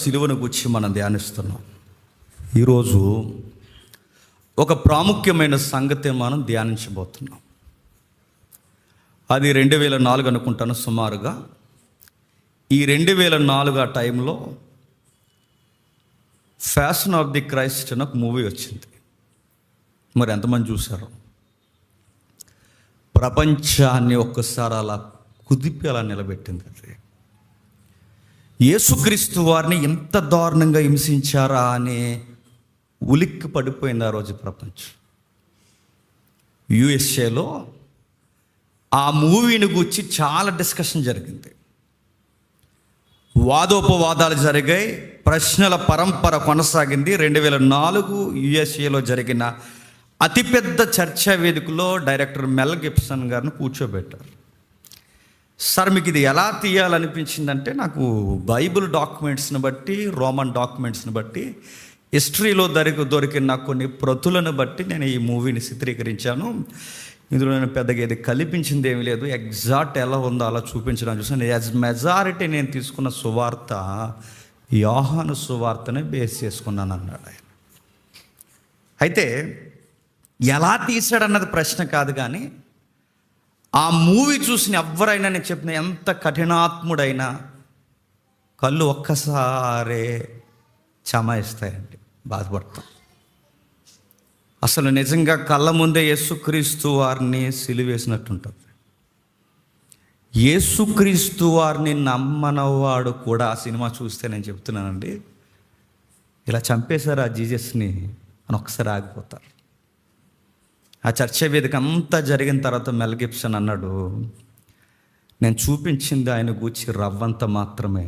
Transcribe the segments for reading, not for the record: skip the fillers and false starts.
సిలువను గురించి మనం ధ్యానిస్తున్నాం. ఈరోజు ఒక ప్రాముఖ్యమైన సంగతి మనం ధ్యానించబోతున్నాం. అది 2004 అనుకుంటాను సుమారుగా. ఈ 2004 ఆ టైంలో ఫ్యాషన్ ఆఫ్ ది క్రైస్ట్ అని ఒక మూవీ వచ్చింది. మరి ఎంతమంది చూశారు? ప్రపంచాన్ని ఒక్కసారి అలా కుదిపి అలా నిలబెట్టింది. అది యేసుక్రీస్తు వారిని ఎంత దారుణంగా హింసించారా అని ఉలిక్కి పడిపోయింది ఆ రోజు ప్రపంచం. యుఎస్ఏలో ఆ మూవీని గురించి చాలా డిస్కషన్ జరిగింది. వాదోపవాదాలు జరిగాయి, ప్రశ్నల పరంపర కొనసాగింది. 2004 యుఎస్ఏలో జరిగిన అతిపెద్ద చర్చా వేదికలో డైరెక్టర్ మెల్ గిబ్సన్ గారిని కూర్చోబెట్టారు. సార్, మీకు ఇది ఎలా తీయాలనిపించిందంటే, నాకు బైబిల్ డాక్యుమెంట్స్ని బట్టి, రోమన్ డాక్యుమెంట్స్ని బట్టి, హిస్టరీలో దొరికిన కొన్ని ప్రతులను బట్టి నేను ఈ మూవీని చిత్రీకరించాను. ఇందులో నేను పెద్దగా ఏది కల్పించింది ఏమీ లేదు, ఎగ్జాక్ట్ ఎలా ఉందో అలా చూపించడం చూసాను. యాజ్ మెజారిటీ నేను తీసుకున్న సువార్త యోహాను సువార్తనే బేస్ చేసుకున్నాను అన్నాడు ఆయన. అయితే ఎలా తీశాడన్నది ప్రశ్న కాదు, కానీ ఆ మూవీ చూసిన ఎవరైనా నేను చెప్పిన ఎంత కఠినాత్ముడైనా కళ్ళు ఒక్కసారే చమాయిస్తాయండి, బాధపడతాం. అసలు నిజంగా కళ్ళ ముందే యేసుక్రీస్తు వారిని సిలువేసినట్టుంటుంది. యేసుక్రీస్తు వారిని నమ్మనవాడు కూడా ఆ సినిమా చూస్తే, నేను చెప్తున్నానండి, ఇలా చంపేశారు ఆ జీజస్ని అని ఒకసారి ఆగిపోతారు. ఆ చర్చ వేదిక అంతా జరిగిన తర్వాత మెల్ గిబ్సన్ అన్నాడు, నేను చూపించింది ఆయన గూర్చి రవ్వంత మాత్రమే,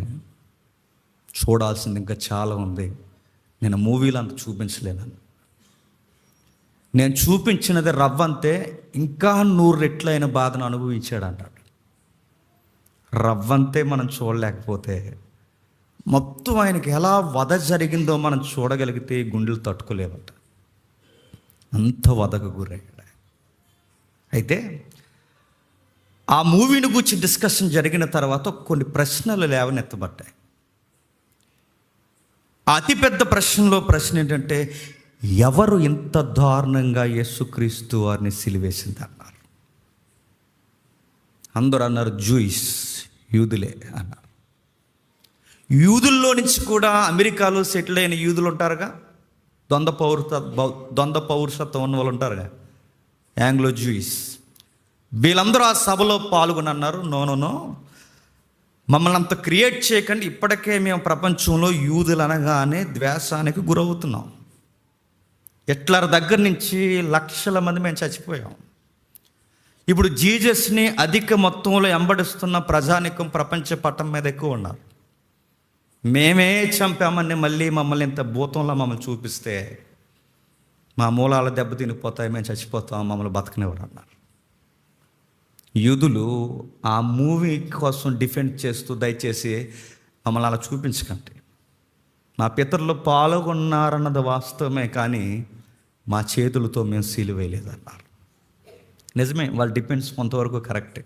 చూడాల్సింది ఇంకా చాలా ఉంది, నేను మూవీలో అంత చూపించలేను. నేను చూపించినది రవ్వంతే, ఇంకా 100 రెట్లైన బాధను అనుభవించాడు అన్నాడు. రవ్వంతే మనం చూడలేకపోతే మొత్తం ఆయనకి ఎలా వధ జరిగిందో మనం చూడగలిగితే గుండెలు తట్టుకోలేవట, అంత వధకు గురయ్యాడు. అయితే ఆ మూవీని గురించి డిస్కషన్ జరిగిన తర్వాత కొన్ని ప్రశ్నలు లేవనెత్తబడ్డాయి. అతిపెద్ద ప్రశ్న ఏంటంటే, ఎవరు ఇంత దారుణంగా యేసుక్రీస్తు వారిని సిలివేసింది అన్నారు. అందరూ అన్నారు జూయిస్, యూదులే అన్నారు. యూదుల్లో నుంచి కూడా అమెరికాలో సెటిల్ అయిన యూదులు ఉంటారుగా, ద్వంద్వ పౌరసత్వం ఉన్న వాళ్ళు ఉంటారుగా, యాంగ్లో జూయిస్. వీళ్ళందరూ ఆ సభలో పాల్గొని అన్నారు, నో, మమ్మల్ని అంత క్రియేట్ చేయకండి, ఇప్పటికే మేము ప్రపంచంలో యూదులు అనగానే ద్వేషానికి గురవుతున్నాం. హిట్లర్ దగ్గర నుంచి లక్షల మంది మేము చచ్చిపోయాం. ఇప్పుడు జీజస్ని అధిక మొత్తంలో వెంబడిస్తున్న ప్రజానికం ప్రపంచ పటం మీద ఎక్కువ ఉన్నారు. మేమే చంపామని మళ్ళీ మమ్మల్ని ఇంత భూతంలో మమ్మల్ని చూపిస్తే మా మూలాల దెబ్బతినిపోతాయి, మేము చచ్చిపోతాం, మమ్మల్ని బతకనివ్వరు అన్నారు. యూదులు ఆ మూవీ కోసం డిఫెండ్ చేస్తూ, దయచేసి మమ్మల్ని అలా చూపించకండి, మా పితరులు పాల్గొన్నారన్నది వాస్తవమే, కానీ మా చేతులతో మేము సిలువేయలేదన్నారు. నిజమే, వాళ్ళ డిఫెన్స్ కొంతవరకు కరెక్టే.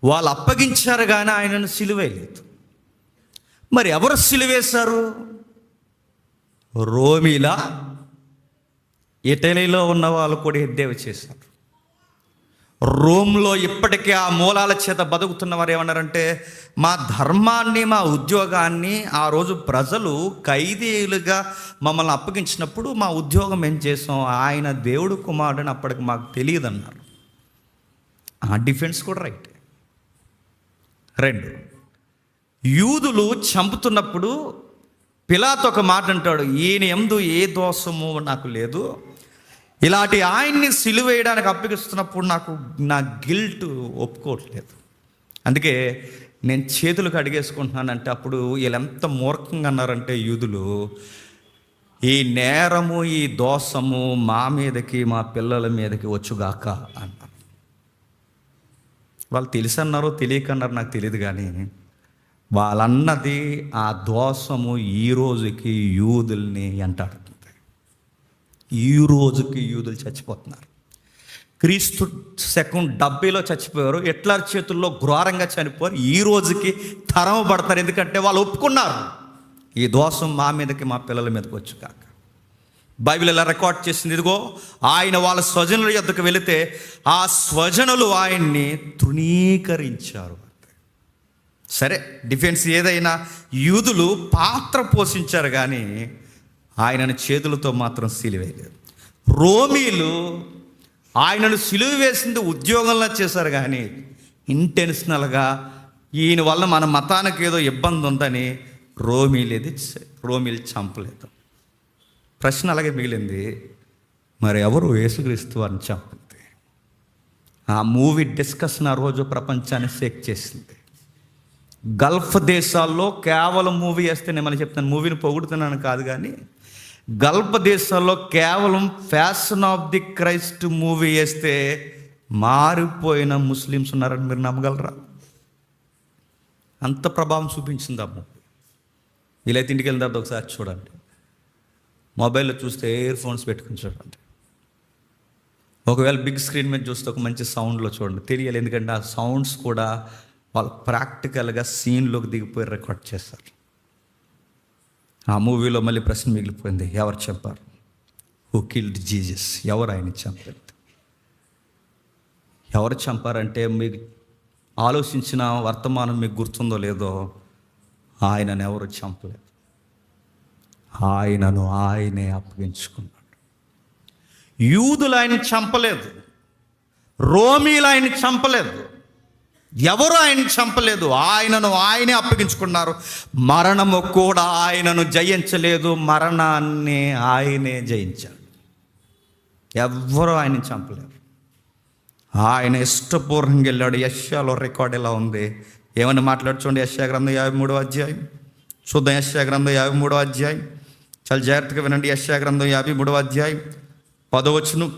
వాళ్ళు అప్పగించారు కానీ ఆయనను సిలువేయలేదు. మరి ఎవరు సిలువేశారు? రోమిలా, ఇటలీలో ఉన్న వాళ్ళు కూడా ఎద్దేవి చేశారు. రోమ్లో ఇప్పటికే ఆ మూలాల చేత బతుకుతున్న వారు ఏమన్నారంటే, మా ధర్మాన్ని, మా ఉద్యోగాన్ని ఆ రోజు ప్రజలు ఖైదీలుగా మమ్మల్ని అప్పగించినప్పుడు మా ఉద్యోగం ఏం చేసాం, ఆయన దేవుడు కుమారుడని అప్పటికి మాకు తెలియదు అన్నారు. ఆ డిఫెన్స్ కూడా రైట్. 2, యూదులు చంపుతున్నప్పుడు పిలాతు ఒక మాట అంటాడు, ఈయన యందు ఏ దోషము నాకు లేదు, ఇలాంటి ఆయన్ని సిలువేయడానికి అప్పగిస్తున్నప్పుడు నా గిల్ట్ ఒప్పుకోవట్లేదు, అందుకే నేను చేతులకు అడిగేసుకుంటున్నానంటే, అప్పుడు వీళ్ళు ఎంత మూర్ఖంగా అన్నారంటే యూదులు, ఈ నేరము, ఈ దోషము మా మీదకి, మా పిల్లల మీదకి వచ్చుగాక అన్నారు. వాళ్ళు తెలిసన్నారో తెలియకన్నారో నాకు తెలియదు, కానీ వాళ్ళన్నది ఆ దోషము ఈ రోజుకి యూదుల్ని వెంటాడుతుంది. ఈ రోజుకి యూదులు చచ్చిపోతున్నారు. క్రీస్తు శకం 70లో చచ్చిపోయారు, హిట్లర్ చేతుల్లో ఘోరంగా చనిపోయారు. ఈ రోజుకి తరం పడతారు, ఎందుకంటే వాళ్ళు ఒప్పుకున్నారు ఈ దోషం మా మీదకి మా పిల్లల మీదకి వచ్చు కాక. బైబిల్ ఇలా రికార్డ్ చేసింది. ఇదిగో ఆయన వాళ్ళ స్వజనుల యొద్దకు వెళితే ఆ స్వజనులు ఆయన్ని తృణీకరించారు. సరే, డిఫెన్స్ ఏదైనా యూదులు పాత్ర పోషించారు కానీ ఆయనను చేతులతో మాత్రం సిలువేయలేదు. రోమీలు ఆయనను సిలువ వేసింది ఉద్యోగంలో చేశారు కానీ ఇంటెన్షనల్గా ఈయన వల్ల మన మతానికి ఏదో ఇబ్బంది ఉందని రోమీలు చంపలేదు. ప్రశ్న అలాగే మిగిలింది, మరి ఎవరు యేసుక్రీస్తు వారిని చంపింది? ఆ మూవీ డిస్కషన్ ఆ రోజు ప్రపంచాన్ని షేక్ చేసింది. గల్ఫ్ దేశాల్లో కేవలం మూవీ వేస్తే నేను మళ్ళీ చెప్తాను, మూవీని పొగుడుతున్నాను కాదు కానీ గల్ఫ్ దేశాల్లో కేవలం fashion of the Christ movie వేస్తే మారిపోయిన ముస్లిమ్స్ ఉన్నారని మీరు నమ్మగలరా? అంత ప్రభావం చూపించింది ఆ మూవీ. వీలైతే ఇంటికి వెళ్ళిన తర్వాత ఒకసారి చూడండి. మొబైల్లో చూస్తే ఇయర్ ఫోన్స్ పెట్టుకుని చూడండి. ఒకవేళ బిగ్ స్క్రీన్ మీద చూస్తే ఒక మంచి సౌండ్లో చూడండి. తెలియాలి, ఎందుకంటే ఆ సౌండ్స్ కూడా వాళ్ళు ప్రాక్టికల్గా సీన్లోకి దిగిపోయి రికార్డ్ చేస్తారు. ఆ మూవీలో మళ్ళీ ప్రశ్న మిగిలిపోయింది, ఎవరు చెప్పారు? Who killed Jesus? ఎవరు ఆయన చంపారు? ఎవరు చంపారంటే మీకు ఆలోచించిన వర్తమానం మీకు గుర్తుందో లేదో, ఆయనను ఎవరు చంపలేదు, ఆయనను ఆయనే అప్పగించుకున్నాడు. యూదులు ఆయన చంపలేదు, రోమీలు ఆయన చంపలేదు, ఎవరు ఆయన చంపలేదు, ఆయనను ఆయనే అప్పగించుకున్నారు. మరణము కూడా ఆయనను జయించలేదు, మరణాన్ని ఆయనే జయించాడు. ఎవ్వరూ ఆయన చంపలేరు. ఆయన ఇష్టపూర్వకంగా వెళ్ళాడు. యెషయాలో రికార్డ్ ఎలా ఉంది, ఏమని మాట్లాడుకోండి. యెషయా గ్రంథం 53వ అధ్యాయం చూద్దాం. యెషయా గ్రంథం 53వ అధ్యాయం చాలా జాగ్రత్తగా వినండి. యెషయా గ్రంథం 53వ అధ్యాయం 10వ వచనం.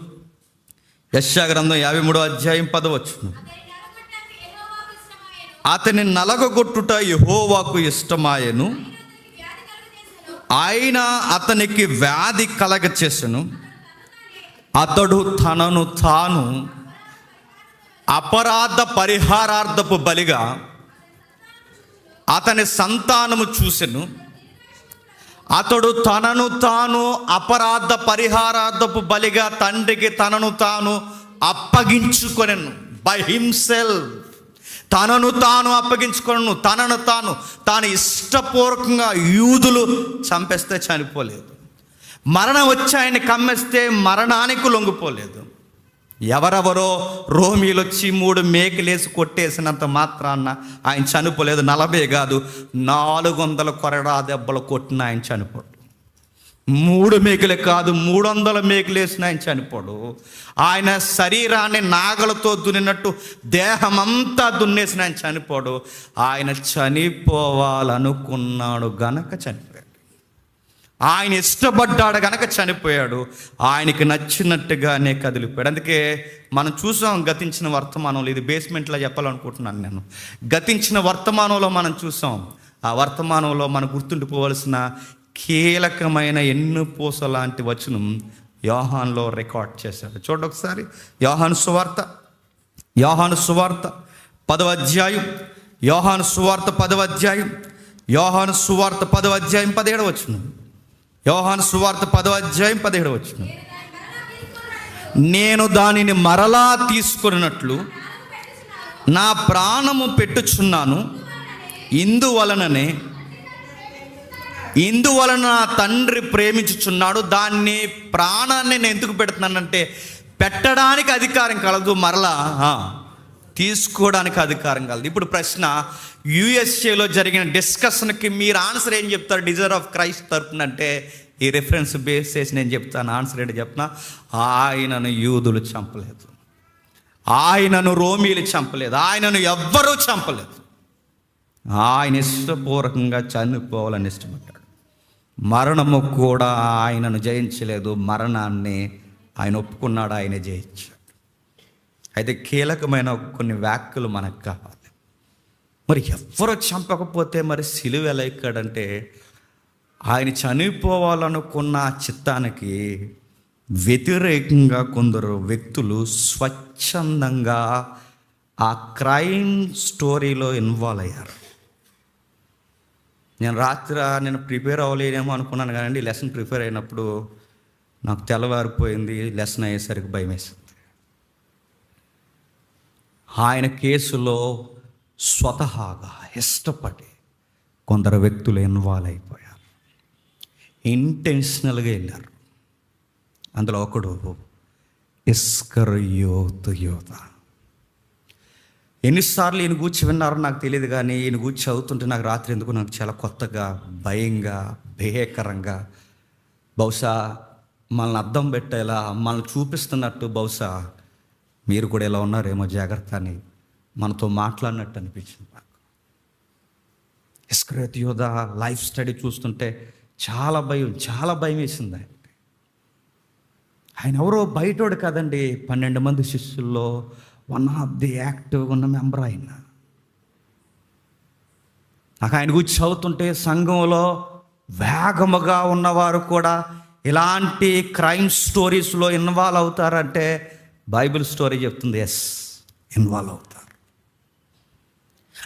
యెషయా గ్రంథం 53వ అధ్యాయం 10వ వచనం. అతని నలగొట్టుట యెహోవాకు ఇష్టమాయెను, ఆయన అతనికి వ్యాధి కలగచేసెను, అతడు తనను తాను అపరాధ పరిహారార్థపు బలిగా అతని సంతానము చూసెను, అతడు తనను తాను అపరాధ పరిహారార్థపు బలిగా తండ్రికి తనను తాను అప్పగించుకొనెను. బై హిమ్సెల్ఫ్ తనను తాను అప్పగించుకొనను. తాను ఇష్టపూర్వకంగా యూదులు చంపేస్తే చనిపోలేదు, మరణం వచ్చి ఆయన కమ్మేస్తే మరణానికి లొంగిపోలేదు. ఎవరెవరో రోమీలు వచ్చి 3 మేకులేసి కొట్టేసినంత మాత్రాన ఆయన చనిపోలేదు. 40 కాదు 400 కొరడా దెబ్బలు కొట్టిన ఆయన చనిపోడు. 3 మేకులే కాదు 300 మేకులు వేసిన ఆయన చనిపోడు. ఆయన శరీరాన్ని నాగలతో దున్నినట్టు దేహమంతా దున్నేసిన ఆయన చనిపోడు. ఆయన చనిపోవాలనుకున్నాడు గనక చనిపోయాడు. ఆయన ఇష్టపడ్డాడు గనక చనిపోయాడు. ఆయనకి నచ్చినట్టుగానే కదిలిపోయాడు. అందుకే మనం చూసాం గతించిన వర్తమానంలో, ఇది బేస్మెంట్లో చెప్పాలనుకుంటున్నాను నేను. గతించిన వర్తమానంలో మనం చూసాం. ఆ వర్తమానంలో మనం గుర్తుండిపోవలసిన కీలకమైన ఎన్నుపూస లాంటి వచనం యోహానులో రికార్డ్ చేశాడు. చూడండి ఒకసారి. యోహాను సువార్త 10వ అధ్యాయం. యోహాను సువార్త 10వ అధ్యాయం 17వ వచనం. యోహాను సువార్త 10వ అధ్యాయం 17వ వచనం. నేను దానిని మరలా తీసుకున్నట్లు నా ప్రాణము పెట్టుచున్నాను, ఇందువలన నా తండ్రి ప్రేమించుచున్నాడు. దాన్ని ప్రాణాన్ని నేను ఎందుకు పెడుతున్నానంటే పెట్టడానికి అధికారం కలదు, మరలా తీసుకోవడానికి అధికారం కలదు. ఇప్పుడు ప్రశ్న, యుఎస్ఏలో జరిగిన డిస్కషన్కి మీరు ఆన్సర్ ఏం చెప్తారు? డిజైర్ ఆఫ్ క్రైస్ట్ తరపున అంటే ఈ రెఫరెన్స్ బేస్ చేసి నేను చెప్తాను. ఆన్సర్ ఏంటి చెప్తున్నా? ఆయనను యూదులు చంపలేదు, ఆయనను రోమీలు చంపలేదు, ఆయనను ఎవ్వరూ చంపలేదు. ఆయన ఇష్టపూర్వకంగా చనిపోవాలని ఇష్టపడ్డాడు. మరణము కూడా ఆయనను జయించలేదు, మరణాన్ని ఆయన ఒప్పుకున్నాడు, ఆయన జయించాడు. అయితే కీలకమైన కొన్ని వ్యాఖ్యలు మనకు కావాలి. మరి ఎవ్వరూ చంపకపోతే మరి సిలువ ఎలా ఎక్కాడంటే, ఆయన చనిపోవాలనుకున్న చిత్తానికి వ్యతిరేకంగా కొందరు వ్యక్తులు స్వచ్ఛందంగా ఆ క్రైమ్ స్టోరీలో ఇన్వాల్వ్ అయ్యారు. నేను ప్రిపేర్ అవ్వలేనేమో అనుకున్నాను కానీ లెసన్ ప్రిపేర్ అయినప్పుడు నాకు తెల్లవారిపోయింది. లెసన్ అయ్యేసరికి భయం వేసింది. ఆయన కేసులో స్వతహాగా ఇష్టపడి కొందరు వ్యక్తులు ఇన్వాల్వ్ అయిపోయారు, ఇంటెన్షనల్గా వెళ్ళారు. అందులో ఒకడు ఇస్కరియోతు యోధ. ఎన్నిసార్లు ఈయన గూర్చి విన్నారో నాకు తెలియదు, కానీ ఈయన గూర్చి చదువుతుంటే నాకు రాత్రి ఎందుకు నాకు చాలా కొత్తగా, భయంగా, భేకరంగా, బహుశా మనల్ని అద్దం పెట్టేలా, మనల్ని చూపిస్తున్నట్టు, బహుశా మీరు కూడా ఇలా ఉన్నారేమో జాగ్రత్త అని మనతో మాట్లాడినట్టు అనిపించింది నాకు. ఇస్కరియోతు యోధ లైఫ్ స్టడీ చూస్తుంటే చాలా భయం వేసింది. ఆయన ఎవరో బయటోడు కాదండి, 12 మంది శిష్యుల్లో వన్ ఆఫ్ ది యాక్టివ్గా ఉన్న మెంబర్ ఆయన. నాకు ఆయన గురించి చదువుతుంటే సంఘంలో వేగముగా ఉన్నవారు కూడా ఇలాంటి క్రైమ్ స్టోరీస్లో ఇన్వాల్వ్ అవుతారంటే బైబిల్ స్టోరీ చెప్తుంది, ఎస్, ఇన్వాల్వ్ అవుతారు.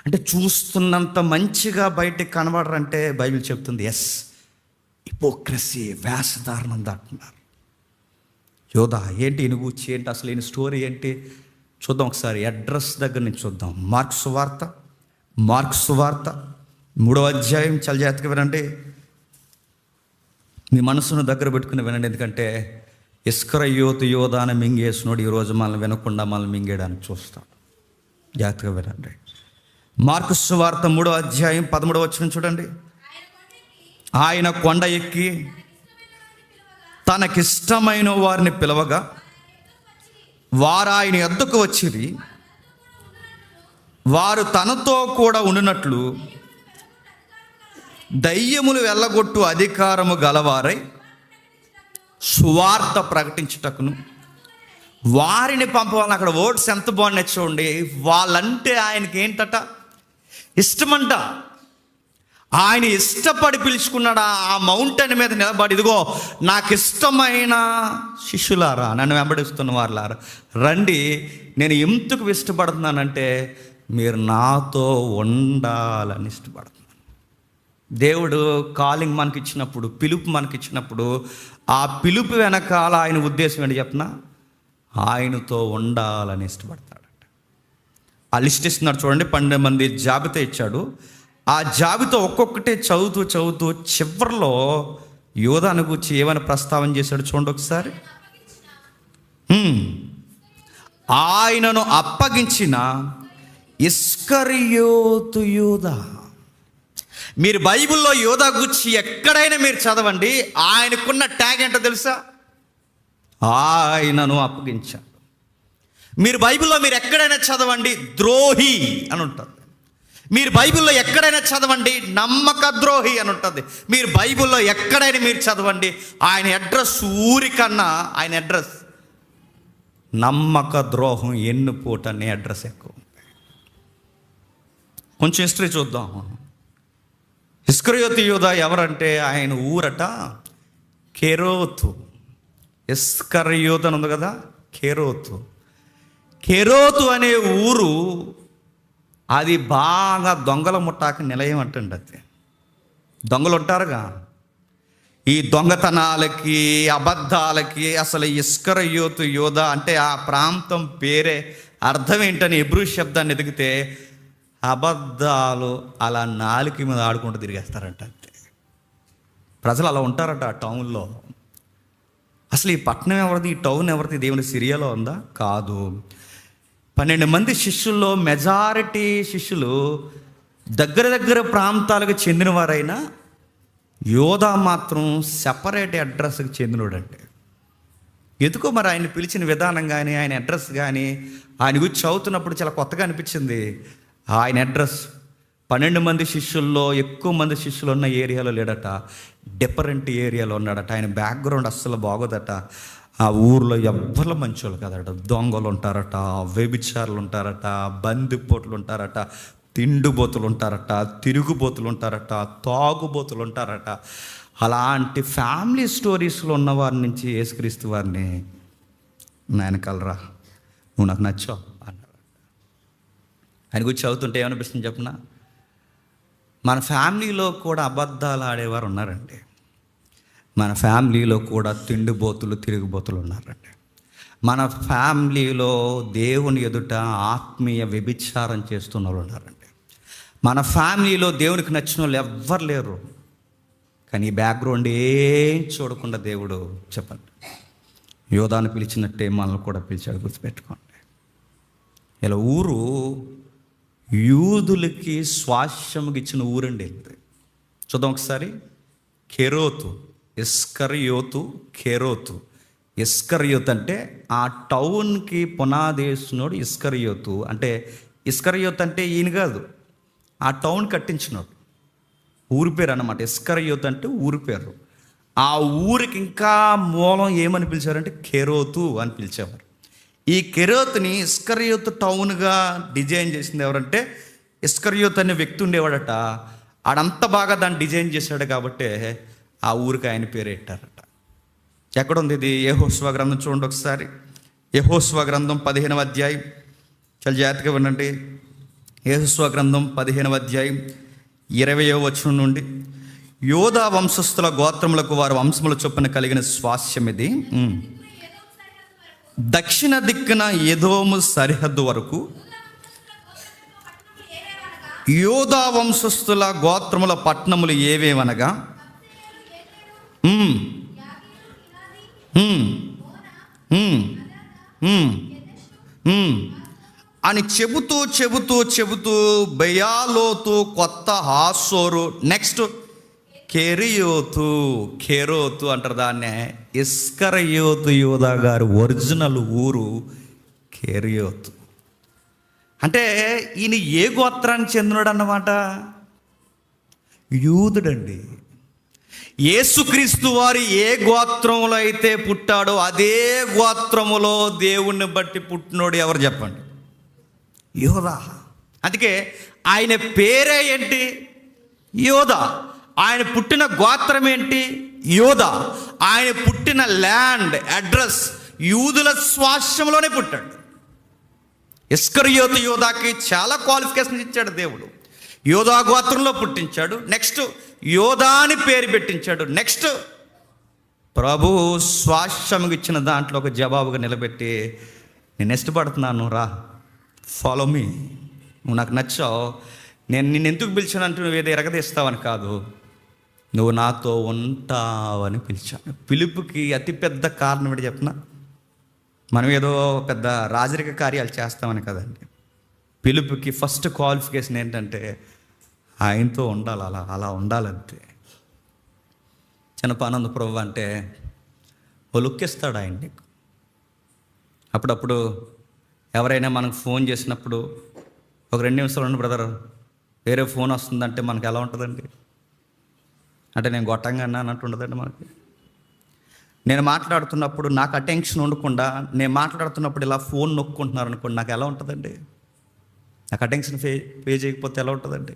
అంటే చూస్తున్నంత మంచిగా బయటికి కనబడరంటే బైబిల్ చెప్తుంది, ఎస్, హిపోక్రసీ, వేషధారణం దాటున్నారు. యోధ ఏంటి, ఈయన గూర్చి ఏంటి, అసలు ఈయన స్టోరీ ఏంటి చూద్దాం ఒకసారి. అడ్రస్ దగ్గర నుంచి చూద్దాం. మార్కు సువార్త 3వ అధ్యాయం. చాలా జాగ్రత్తగా వినండి, మీ మనసును దగ్గర పెట్టుకుని వినండి. ఎందుకంటే ఇస్కరియోతు యోధాను మింగేసినోడు ఈరోజు మనల్ని వినకుండా మనల్ని మింగేయడానికి చూస్తాం. జాగ్రత్తగా వినండి. మార్కు సువార్త 3వ అధ్యాయం 13వ వచనం చూడండి. ఆయన కొండ ఎక్కి తనకిష్టమైన వారిని పిలవగా వారు ఆయన యొద్దకు వచ్చిరి. వారు తనతో కూడా ఉండినట్లు దయ్యములు వెళ్ళగొట్టు అధికారము గలవారై సువార్త ప్రకటించుటకును వారిని పంపవాలని. అక్కడ వర్డ్స్ ఎంత బాగున్నాయి చూడండి. వాళ్ళంటే ఆయనకి ఏంటట, ఇష్టమంట. ఆయన ఇష్టపడి పిలుచుకున్నాడు. ఆ మౌంటైన్ మీద నిలబడి, ఇదిగో నాకు ఇష్టమైన శిష్యులారా, నన్ను వెంబడిస్తున్న వారులారా, రండి. నేను ఎందుకు ఇష్టపడుతున్నానంటే మీరు నాతో ఉండాలని ఇష్టపడుతున్నాను. దేవుడు కాలింగ్ మనకి ఇచ్చినప్పుడు, పిలుపు మనకి ఇచ్చినప్పుడు, ఆ పిలుపు వెనకాల ఆయన ఉద్దేశం ఏంటి చెప్పనా, ఆయనతో ఉండాలని ఇష్టపడతాడట. ఆ లిస్ట్ ఇస్తున్నాడు చూడండి. 12 మంది జాబితా ఇచ్చాడు. ఆ జాబితా ఒక్కొక్కటే చదువుతూ చివరిలో యోధాను గురించి ఏమైనా ప్రస్తావన చేశాడు చూడండి ఒకసారి. ఆయనను అప్పగించిన ఇస్కరియోతు యోధ. మీరు బైబిల్లో యోధా గురించి ఎక్కడైనా మీరు చదవండి, ఆయనకున్న ట్యాగ్ ఏంటో తెలుసా, ఆయనను అప్పగించాడు. మీరు బైబిల్లో మీరు ఎక్కడైనా చదవండి, ద్రోహి అని ఉంటుంది. మీరు బైబిల్లో ఎక్కడైనా చదవండి, నమ్మక ద్రోహి అని ఉంటుంది. మీరు బైబిల్లో ఎక్కడైనా మీరు చదవండి, ఆయన అడ్రస్ ఊరికన్నా ఆయన అడ్రస్ నమ్మక ద్రోహం, ఎన్నుపోటు అనే అడ్రస్ ఎక్కువ. కొంచెం హిస్టరీ చూద్దాం. ఇస్కరియోతు యోధ ఎవరంటే ఆయన ఊరట కెరోతు. ఇస్కరియోతు అని ఉంది కదా, కెరోతు అనే ఊరు, అది బాగా దొంగల ముఠాకి నిలయం అంటండి. అది దొంగలు ఉంటారుగా, ఈ దొంగతనాలకి, అబద్ధాలకి అసలు ఇస్కరియోతు యోధ అంటే ఆ ప్రాంతం పేరే అర్థం ఏంటని హెబ్రూ శబ్దాన్ని ఎదిగితే అబద్ధాలు అలా నాలుక మీద ఆడుకుంటూ తిరిగేస్తారంట. అంతే, ప్రజలు అలా ఉంటారట ఆ టౌన్లో. అసలు ఈ పట్టణం ఎవరిది, ఈ టౌన్ ఎవరిది, దేవుని సిరియాలో ఉందా? కాదు. 12 మంది శిష్యుల్లో మెజారిటీ శిష్యులు దగ్గర ప్రాంతాలకు చెందినవారైనా యోధా మాత్రం సెపరేట్ అడ్రస్కి చెందినోడంటే. ఎందుకో మరి ఆయన పిలిచిన విధానం కానీ, ఆయన అడ్రస్ కానీ, ఆయన గురించి చదువుతున్నప్పుడు చాలా కొత్తగా అనిపించింది. ఆయన అడ్రస్ 12 మంది శిష్యుల్లో ఎక్కువ మంది శిష్యులు ఉన్న ఏరియాలో లేడట, డిఫరెంట్ ఏరియాలో ఉన్నాడట. ఆయన బ్యాక్గ్రౌండ్ అస్సలు బాగోదట. ఆ ఊర్లో ఎవ్వరు మంచోళ్ళు కదట, దొంగలు ఉంటారట, వ్యభిచారులు ఉంటారట, బందిపోట్లు ఉంటారట, తిండుబోతులు ఉంటారట, తిరుగుబోతులు ఉంటారట, తాగుబోతులు ఉంటారట. అలాంటి ఫ్యామిలీ స్టోరీస్లో ఉన్న వారి నుంచి యేసుక్రీస్తు వారిని, నాయన కలరా, నువ్వు నాకు నచ్చావు అన్నాడు. ఆయన గురించి చదువుతుంటే ఏమనిపిస్తుంది చెప్పనా, మన ఫ్యామిలీలో కూడా అబద్ధాలు ఆడేవారు ఉన్నారండి. మన ఫ్యామిలీలో కూడా తిండిబోతులు తిరుగుబోతులు ఉన్నారండి. మన ఫ్యామిలీలో దేవుని ఎదుట ఆత్మీయ వ్యభిచారం చేస్తున్న వాళ్ళు ఉన్నారండి. మన ఫ్యామిలీలో దేవునికి నచ్చిన వాళ్ళు ఎవ్వరు లేరు. కానీ ఈ బ్యాక్గ్రౌండ్ ఏం చూడకుండా దేవుడు చెప్పండి యోధాను పిలిచినట్టే మనల్ని కూడా పిలిచాడు. గుర్తుపెట్టుకోండి. ఇలా ఊరు యూదులకి స్వాస్యముకి ఇచ్చిన ఊరండి ఇది. చూద్దాం ఒకసారి. కెరోతు, ఇస్కరియోతు, కెరోతు. ఇస్కరియోతు అంటే ఆ టౌన్కి పునాదేసినోడు ఇస్కరియోతు. అంటే ఇస్కరియోతు అంటే ఈయన కాదు, ఆ టౌన్ కట్టించినోడు. ఊరి పేరు అన్నమాట. ఇస్కరియోతు అంటే ఊరి పేరు. ఆ ఊరికి ఇంకా మూలం ఏమని పిలిచారంటే కెరోతు అని పిలిచేవారు. ఈ కెరోతుని ఇస్కరియోతు టౌన్గా డిజైన్ చేసింది ఎవరంటే ఇస్కరియోతు అనే వ్యక్తి ఉండేవాడట. ఆడంత బాగా దాన్ని డిజైన్ చేశాడు కాబట్టి ఆ ఊరికి ఆయన పేరు పెట్టారట. ఎక్కడుంది ఇది? యెహోషువ గ్రంథం చూడండి ఒకసారి. యెహోషువ గ్రంథం 15వ అధ్యాయం. చాలా జాగ్రత్తగా వినండి. యెహోషువ గ్రంథం 15వ అధ్యాయం 20వ వచనం నుండి. యోధా వంశస్థుల గోత్రములకు వారి వంశముల చొప్పున కలిగిన స్వాస్యం ఇది. దక్షిణ దిక్కున ఎదోము సరిహద్దు వరకు యోధా వంశస్థుల గోత్రముల పట్టణములు ఏవేవనగా అని చెబుతూ చెబుతూ చెబుతూ బెయాలోతు, కొత్త హాసోరు, నెక్స్ట్ కెరియోతు, కెరోతు అంటారు దాన్నే. ఇస్కరియోతు యోధా గారు ఒరిజినల్ ఊరు కెరియోతు. అంటే ఈయన ఏ గోత్రానికి చెందినడు అన్నమాట? యూదుడండి. యేసుక్రీస్తు వారు ఏ గోత్రములో అయితే పుట్టాడో అదే గోత్రములో దేవుణ్ణి బట్టి పుట్టినోడు ఎవరు చెప్పండి? యోధా. అందుకే ఆయన పేరే ఏంటి? యోధా. ఆయన పుట్టిన గోత్రం ఏంటి? యోధా. ఆయన పుట్టిన ల్యాండ్ అడ్రస్ యూదుల స్వాస్యంలోనే పుట్టాడు. ఇస్కరియోతు యోధాకి చాలా క్వాలిఫికేషన్ ఇచ్చాడు దేవుడు. యోధా గోత్రంలో పుట్టించాడు. నెక్స్ట్ యోధా అని పేరు పెట్టించాడు. నెక్స్ట్ ప్రభు స్వాస్యముకి ఇచ్చిన దాంట్లో ఒక జవాబుగా నిలబెట్టి, నేను ఇష్టపడుతున్నాను, రా, ఫాలో మీ, నువ్వు నాకు నచ్చావు, నేను నిన్ను ఎందుకు పిలిచానంటే నువ్వు ఏదో ఎరగదీస్తావని కాదు, నువ్వు నాతో ఉంటావని పిలిచాను. పిలుపుకి అతిపెద్ద కారణం ఏంటి చెప్పిన? మనం ఏదో పెద్ద రాజరిక కార్యాలు చేస్తామని కదండి. పిలుపుకి ఫస్ట్ క్వాలిఫికేషన్ ఏంటంటే ఆయనతో ఉండాలి. అలా ఉండాలంటే. చిన్నపానంద ప్రభు అంటే ఓ లుక్ ఇస్తాడు ఆయన నీకు. అప్పుడప్పుడు ఎవరైనా మనకు ఫోన్ చేసినప్పుడు ఒక 2 నిమిషాలు ఉండి బ్రదర్ వేరే ఫోన్ వస్తుందంటే మనకు ఎలా ఉంటుందండి? అంటే నేను గొట్టంగా అన్నట్టు ఉండదండి మనకి. నేను మాట్లాడుతున్నప్పుడు నాకు అటెన్షన్ ఉండకుండా నేను మాట్లాడుతున్నప్పుడు ఇలా ఫోన్ నొక్కుంటున్నారు అనుకోండి, నాకు ఎలా ఉంటుందండి? నాకు అటెన్షన్ పే చేయకపోతే ఎలా ఉంటుందండి?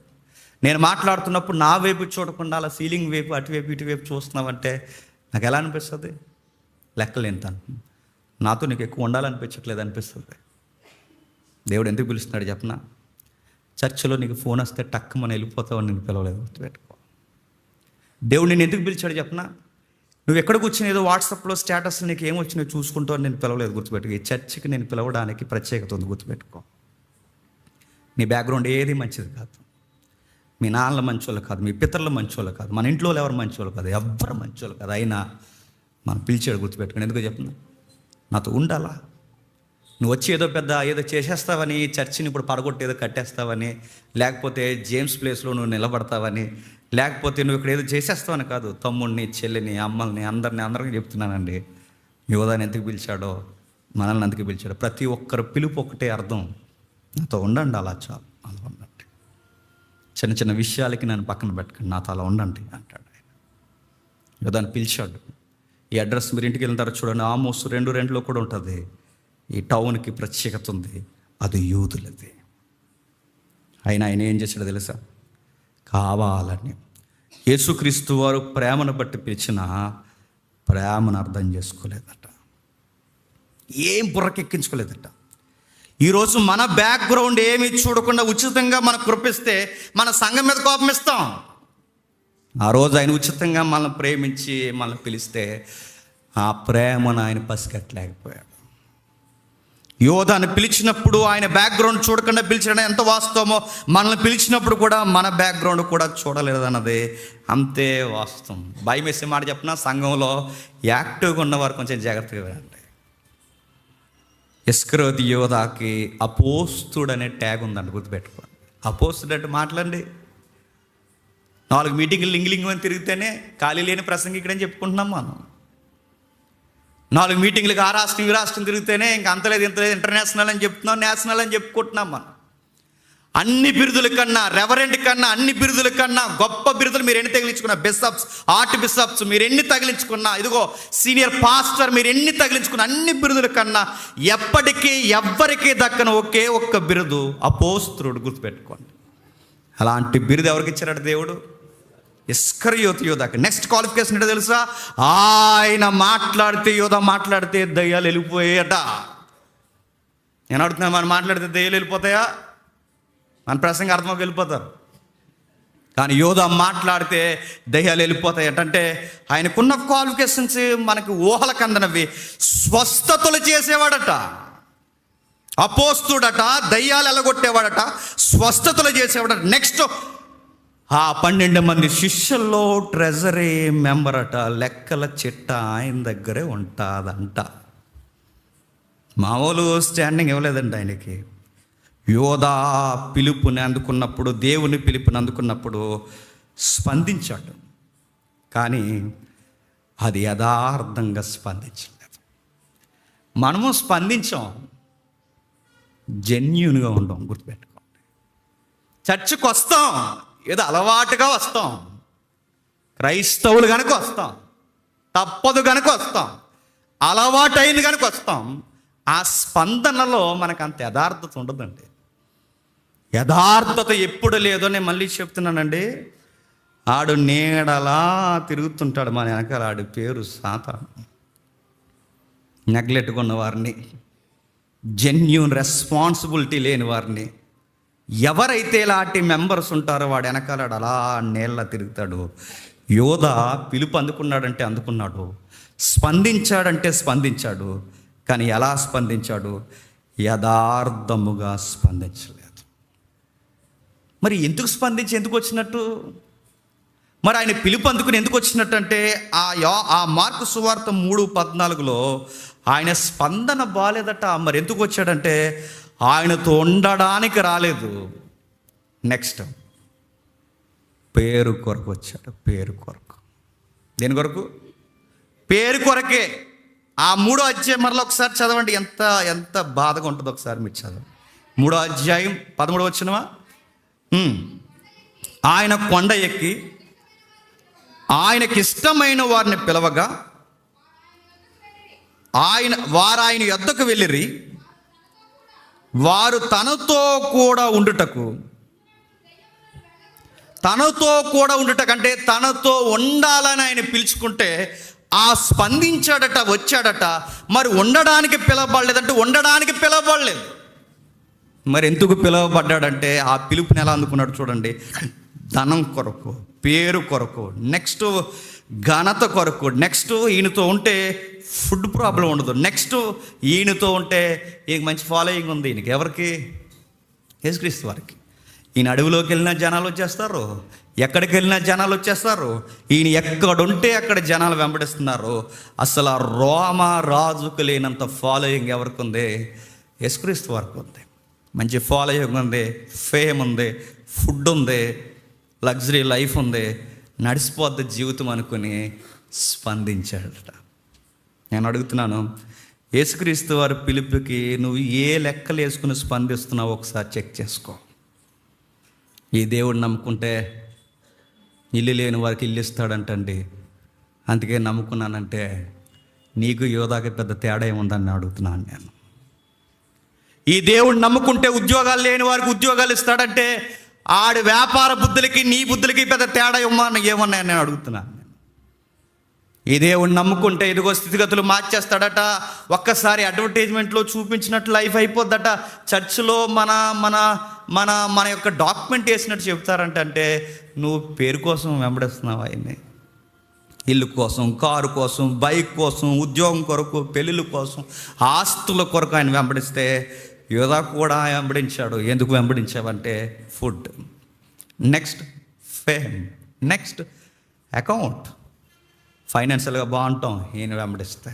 నేను మాట్లాడుతున్నప్పుడు నా వైపు చూడకుండా అలా సీలింగ్ వైపు, అటువైపు ఇటువైపు చూస్తున్నావంటే నాకు ఎలా అనిపిస్తుంది? లెక్కలేంత. నాతో నీకు ఎక్కువ ఉండాలనిపించట్లేదు అనిపిస్తుంది. దేవుడు ఎందుకు పిలుస్తున్నాడు చెప్పనా? చర్చిలో నీకు ఫోన్ వస్తే టక్కుమని వెళ్ళిపోతావు, నేను పిలవలేదు, గుర్తుపెట్టుకో. దేవుడు నేను ఎందుకు పిలిచాడు చెప్పనా? నువ్వు ఎక్కడ కూర్చుని ఏదో వాట్సాప్లో స్టేటస్ నీకు ఏమొచ్చినాయో చూసుకుంటావు, నేను పిలవలేదు, గుర్తుపెట్టుకో. ఈ చర్చికి నేను పిలవడానికి ప్రత్యేకత ఉంది, గుర్తుపెట్టుకో. నీ బ్యాక్గ్రౌండ్ ఏది మంచిది కాదు. మీ నాన్నల మంచోళ్ళు కాదు, మీ పితరుల మంచోళ్ళు కాదు, మన ఇంట్లో ఎవరు మంచోళ్ళు కాదు, ఎవ్వరు మంచోళ్ళు కాదు. అయినా మనం పిలిచాడు, గుర్తుపెట్టుకుని. ఎందుకో చెప్తున్నా, నాతో ఉండాలా. నువ్వు వచ్చి ఏదో చేసేస్తావని, చర్చిని ఇప్పుడు పడగొట్టి ఏదో కట్టేస్తావని, లేకపోతే జేమ్స్ ప్లేస్లో నువ్వు నిలబడతావని, లేకపోతే నువ్వు ఇక్కడ ఏదో చేసేస్తావని కాదు. తమ్ముడిని, చెల్లిని, అమ్మల్ని, అందరికీ చెప్తున్నానండి. యోధాని ఎందుకు పిలిచాడో మనల్ని అందుకు పిలిచాడు. ప్రతి ఒక్కరు పిలుపు ఒకటే అర్థం, నాతో ఉండండి, అలా చాలు, అలా ఉండండి. చిన్న చిన్న విషయాలకి నన్ను పక్కన పెట్టకండి, నాతో అలా ఉండండి అంటాడు ఆయన. యోధాని పిలిచాడు. ఈ అడ్రస్ మీరు ఇంటికి వెళ్ళిన తర్వాత చూడండి, ఆమోస్ 2:2 కూడా ఉంటుంది. ఈ టౌన్కి ప్రత్యేకత ఉంది, అది యూదులది. ఆయన ఏం చేశాడో తెలుసా? కావాలని యేసుక్రీస్తు వారు ప్రేమను బట్టి పిలిచిన ప్రేమను అర్థం చేసుకోలేదట, ఏం బుర్రకెక్కించుకోలేదట. ఈరోజు మన బ్యాక్గ్రౌండ్ ఏమీ చూడకుండా ఉచితంగా మనకు కృపిస్తే మన సంఘం మీద కోపం ఇస్తాం. ఆ రోజు ఆయన ఉచితంగా మనల్ని ప్రేమించి మనల్ని పిలిస్తే ఆ ప్రేమను ఆయన పసిగట్టలేకపోయాడు. యోధాను పిలిచినప్పుడు ఆయన బ్యాక్గ్రౌండ్ చూడకుండా పిలిచడం ఎంత వాస్తవమో, మనల్ని పిలిచినప్పుడు కూడా మన బ్యాక్గ్రౌండ్ కూడా చూడలేదన్నది అంతే వాస్తవం. భయం వేసే మాట చెప్పిన, సంఘంలో యాక్టివ్గా ఉన్నవారు కొంచెం జాగ్రత్తగా వినండి. ఇస్కరియోతు యోధాకి అపోస్తుడు అనే ట్యాగ్ ఉందండి, గుర్తుపెట్టుకోండి. అపోస్తుడు అంటే మాట్లాడండి, 4 మీటింగులు లింగ్ అని తిరిగితేనే ఖాళీ లేని ప్రసంగికుడని చెప్పుకుంటున్నాం మనం. 4 మీటింగ్లకు ఆ రాష్ట్రం ఈ రాష్ట్రం తిరిగితేనే ఇంకా అంతలేదు ఇంతలేదు ఇంటర్నేషనల్ అని చెప్తున్నాం, నేషనల్ అని చెప్పుకుంటున్నాం మనం. అన్ని బిరుదుల కన్నా, రెవరెంట్ కన్నా, అన్ని బిరుదుల కన్నా గొప్ప బిరుదులు మీరు ఎన్ని తగిలించుకున్నా, బిషప్స్, ఆర్ట్ బిషప్స్ మీరు ఎన్ని తగిలించుకున్నా, ఇదిగో సీనియర్ పాస్టర్ మీరు ఎన్ని తగిలించుకున్నా, అన్ని బిరుదుల కన్నా ఎప్పటికీ ఎవ్వరికీ దక్కన ఒకే ఒక్క బిరుదు అపోస్తులుడు, గుర్తుపెట్టుకోండి. అలాంటి బిరుదు ఎవరికి ఇచ్చారట దేవుడు? ఇస్కరియోతు యోధాకి. నెక్స్ట్ క్వాలిఫికేషన్ ఏంటో తెలుసా? ఆయన మాట్లాడితే, యోధా మాట్లాడితే దయ్యాలు వెళ్ళిపోయాయట. నేను అడుగుతున్నా, మనం మాట్లాడితే దయ్యాలు వెళ్ళిపోతాయా? మన ప్రసంగం అర్థంలోకి వెళ్ళిపోతారు. కానీ యోధా మాట్లాడితే దయ్యాలు వెళ్ళిపోతాయట. అంటే ఆయనకున్న క్వాలిఫికేషన్స్ మనకి ఊహలకు అందనవి. స్వస్థతలు చేసేవాడట, అపోస్తుడట, దయ్యాలు ఎలగొట్టేవాడట, స్వస్థతలు చేసేవాడట. నెక్స్ట్ ఆ 12 మంది శిష్యుల్లో ట్రెజరీ మెంబర్ అట, లెక్కల చిట్ట ఆయన దగ్గరే ఉంటుందంట. మామూలు స్టాండింగ్ ఇవ్వలేదండి ఆయనకి. యోధా పిలుపుని అందుకున్నప్పుడు, దేవుని పిలుపుని అందుకున్నప్పుడు స్పందించాడు. కానీ అది యథార్థంగా స్పందించలేదు. మనము స్పందించాం, జెన్యూన్గా ఉండం, గుర్తుపెట్టుకోండి. చర్చికి వస్తాం, ఏదో అలవాటుగా వస్తాం, క్రైస్తవులు కనుక వస్తాం, తప్పదు కనుక వస్తాం, అలవాటైంది కనుక వస్తాం. ఆ స్పందనలో మనకు అంత యథార్థత ఉండదండి. యథార్థత ఎప్పుడు లేదో నేను మళ్ళీ చెప్తున్నానండి. ఆడు నీడలా తిరుగుతుంటాడు మన వెనకాల, ఆడి పేరు సాతాను. నెగ్లెక్ట్గా ఉన్న వారిని, జెన్యూన్ రెస్పాన్సిబిలిటీ లేని వారిని, ఎవరైతే ఇలాంటి మెంబర్స్ ఉంటారో వాడు వెనకాలాడు అలా నీళ్ళ తిరుగుతాడు. యోధా పిలుపు అందుకున్నాడంటే అందుకున్నాడు, స్పందించాడంటే స్పందించాడు. కానీ ఎలా స్పందించాడు? యథార్థముగా స్పందించలేదు. మరి ఎందుకు స్పందించి ఎందుకు వచ్చినట్టు? మరి ఆయన పిలుపు అందుకుని ఎందుకు వచ్చినట్టు అంటే ఆ మార్కు సువార్త 3:14లో ఆయన స్పందన బాలేదట. మరి ఎందుకు వచ్చాడంటే ఆయనతో ఉండడానికి రాలేదు. నెక్స్ట్ పేరు కొరకు వచ్చాడు. పేరు కొరకు. దేని కొరకు? పేరు కొరకే. ఆ 3వ అధ్యాయం మరలా ఒకసారి చదవండి, ఎంత ఎంత బాధగా ఉంటుందో ఒకసారి మీరు చదవండి. 3వ అధ్యాయం 13వ వచనమా? ఆయన కొండ ఎక్కి ఆయనకిష్టమైన వారిని పిలవగా వారు ఆయన యొద్దకు వెళ్ళిరి. వారు తనతో కూడా ఉండుటకు అంటే తనతో ఉండాలని ఆయన పిలుచుకుంటే ఆ స్పందించాడట, వచ్చాడట. మరి ఉండడానికి పిలవబడలేదంటే ఉండడానికి పిలవబడలేదు. మరి ఎందుకు పిలువబడ్డాడంటే ఆ పిలుపుని ఎలా అందుకున్నాడు చూడండి. ధనం కొరకు, పేరు కొరకు, నెక్స్ట్ ఘనత కొరకు, నెక్స్ట్ ఈయనతో ఉంటే ఫుడ్ ప్రాబ్లం ఉండదు, నెక్స్ట్ ఈయనతో ఉంటే ఈయనకి మంచి ఫాలోయింగ్ ఉంది. ఈయనకి ఎవరికి? యేసుక్రీస్తు వారికి. ఈయన అడవిలోకి వెళ్ళినా జనాలు వచ్చేస్తారు, ఎక్కడికి వెళ్ళినా జనాలు వచ్చేస్తారు. ఈయన ఎక్కడుంటే అక్కడ జనాలు వెంబడిస్తున్నారు. అసలు ఆ రోమ రాజుకు లేనంత ఫాలోయింగ్ ఎవరికి ఉంది? యేసుక్రీస్తు వారికి ఉంది. మంచి ఫాలోయింగ్ ఉంది, ఫేమ్ ఉంది, ఫుడ్ ఉంది, లగ్జరీ లైఫ్ ఉంది, నడిచిపోద్ది జీవితం అనుకుని స్పందించాడట. నేను అడుగుతున్నాను, యేసుక్రీస్తు వారి పిలుపుకి నువ్వు ఏ లెక్కలు వేసుకుని స్పందిస్తున్నావు ఒకసారి చెక్ చేసుకో. ఈ దేవుడు నమ్ముకుంటే ఇల్లు లేని వారికి ఇల్లు ఇస్తాడంటండి, అందుకే నమ్ముకున్నానంటే నీకు యోధాకి పెద్ద తేడా ఏముందని అడుగుతున్నాను నేను. ఈ దేవుడు నమ్ముకుంటే ఉద్యోగాలు లేని వారికి ఉద్యోగాలు ఇస్తాడంటే ఆడి వ్యాపార బుద్ధులకి నీ బుద్ధులకి పెద్ద తేడా ఏమన్నాయని నేను అడుగుతున్నాను. ఈ దేవుణ్ణి నమ్ముకుంటే ఇదిగో స్థితిగతులు మార్చేస్తాడట. ఒక్కసారి అడ్వర్టైజ్మెంట్లో చూపించినట్లు లైఫ్ అయిపోద్దట. చర్చిలో మన మన మన మన యొక్క డాక్యుమెంట్ వేసినట్టు చెప్తారంటే నువ్వు పేరు కోసం వెంబడిస్తున్నావు ఆయన్ని. ఇల్లు కోసం, కారు కోసం, బైక్ కోసం, ఉద్యోగం కొరకు, పెళ్ళిళ్ళ కోసం, ఆస్తుల కొరకు ఆయన వెంబడిస్తే యోధా కూడా వెంబడించాడు. ఎందుకు వెంబడించావంటే food, next fame, next account. ఫైనాన్షియల్గా బాగుంటాం ఈయన వెంబడిస్తే.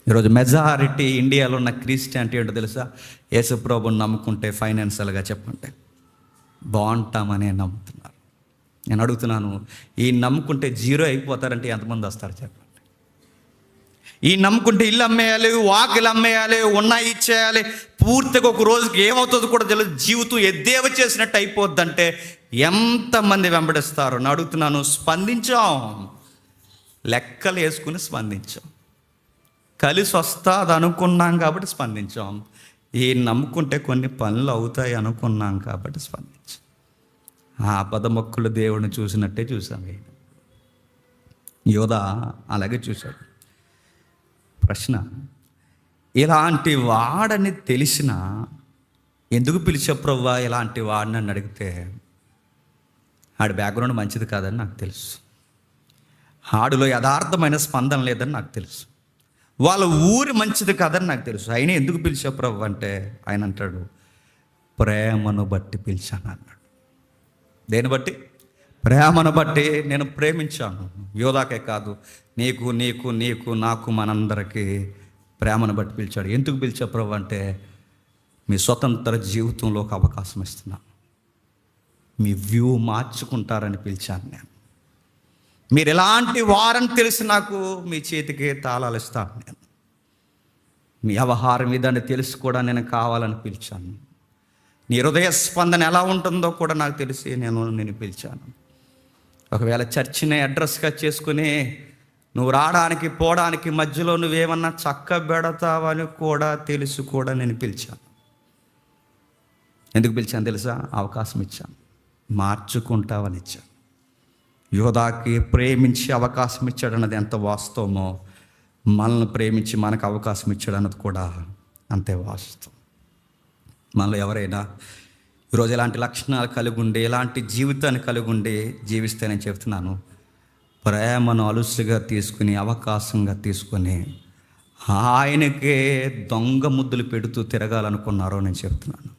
ఈరోజు మెజారిటీ ఇండియాలో ఉన్న క్రిస్టియానిటీ ఏంటో తెలుసా? యేసు ప్రభువుని నమ్ముకుంటే ఫైనాన్షియల్గా చెప్పండి బాగుంటామని నమ్ముతున్నారు. నేను అడుగుతున్నాను, ఈ నమ్ముకుంటే జీరో అయిపోతారంటే ఎంతమంది వస్తారు చెప్పండి? ఈ నమ్ముకుంటే ఇల్లు అమ్మేయాలి, వాకిలు అమ్మేయాలి, ఉన్నాయి ఇచ్చేయాలి, పూర్తిగా ఒక రోజుకి ఏమవుతుందో కూడా తెలియదు, జీవితం ఎద్దేవ చేసినట్టు అయిపోద్దంటే ఎంతమంది వెంబడిస్తారు? నేను అడుగుతున్నాను. స్పందించాం, లెక్కలు వేసుకుని స్పందించాం, కలిసి వస్తుంది అనుకున్నాం కాబట్టి స్పందించాం. ఈ నమ్ముకుంటే కొన్ని పనులు అవుతాయి అనుకున్నాం కాబట్టి స్పందించాం. ఆ పదమొక్కులు దేవుడిని చూసినట్టే చూసాం. యోధా అలాగే చూశాడు. ప్రశ్న, ఇలాంటి వాడని తెలిసినా ఎందుకు పిలిచే ప్రభువా ఇలాంటి వాడిని అని అడిగితే, ఆడి బ్యాక్గ్రౌండ్ మంచిది కాదని నాకు తెలుసు, ఆడిలో యథార్థమైన స్పందన లేదని నాకు తెలుసు, వాళ్ళ ఊరి మంచిది కాదని నాకు తెలుసు. ఆయన ఎందుకు పిలిచే ప్రభు అంటే ఆయన అంటాడు, ప్రేమను బట్టి పిలిచాను అన్నాడు. దేని బట్టి? ప్రేమను బట్టి నేను ప్రేమించాను. యోధాకే కాదు, నీకు నీకు నీకు నాకు మనందరికీ ప్రేమను బట్టి పిలిచాడు. ఎందుకు పిలిచే ప్రభు అంటే మీ స్వతంత్ర జీవితంలో ఒక అవకాశం ఇస్తున్నా, మీ వ్యూ మార్చుకుంటారని పిలిచాను నేను. మీరు ఎలాంటి వారని తెలిసి నాకు మీ చేతికి తాళాలు ఇస్తాను నేను. మీ వ్యవహారం ఇదని తెలిసి కూడా నేను కావాలని పిలిచాను. నీ హృదయ స్పందన ఎలా ఉంటుందో కూడా నాకు తెలిసి నేను పిలిచాను. ఒకవేళ చర్చిని అడ్రస్గా చేసుకుని నువ్వు రావడానికి పోవడానికి మధ్యలో నువ్వేమన్నా చక్క పెడతావని కూడా తెలుసు కూడా నేను పిలిచాను. ఎందుకు పిలిచాను తెలుసా? అవకాశం ఇచ్చాను, మార్చుకుంటావని ఇచ్చాను. యోధాకి ప్రేమించి అవకాశం ఇచ్చాడు అన్నది ఎంత వాస్తవమో, మనల్ని ప్రేమించి మనకు అవకాశం ఇచ్చాడు అన్నది కూడా అంతే వాస్తవం. మనలో ఎవరైనా ఈరోజు ఇలాంటి లక్షణాలు కలిగి ఉండి, ఇలాంటి జీవితాన్ని కలిగి ఉండి జీవిస్తే నేను చెప్తున్నాను, ప్రేమను అలుసుగా తీసుకుని, అవకాశంగా తీసుకొని ఆయనకే దొంగ ముద్దులు పెడుతూ తిరగాలనుకున్నారో నేను చెప్తున్నాను.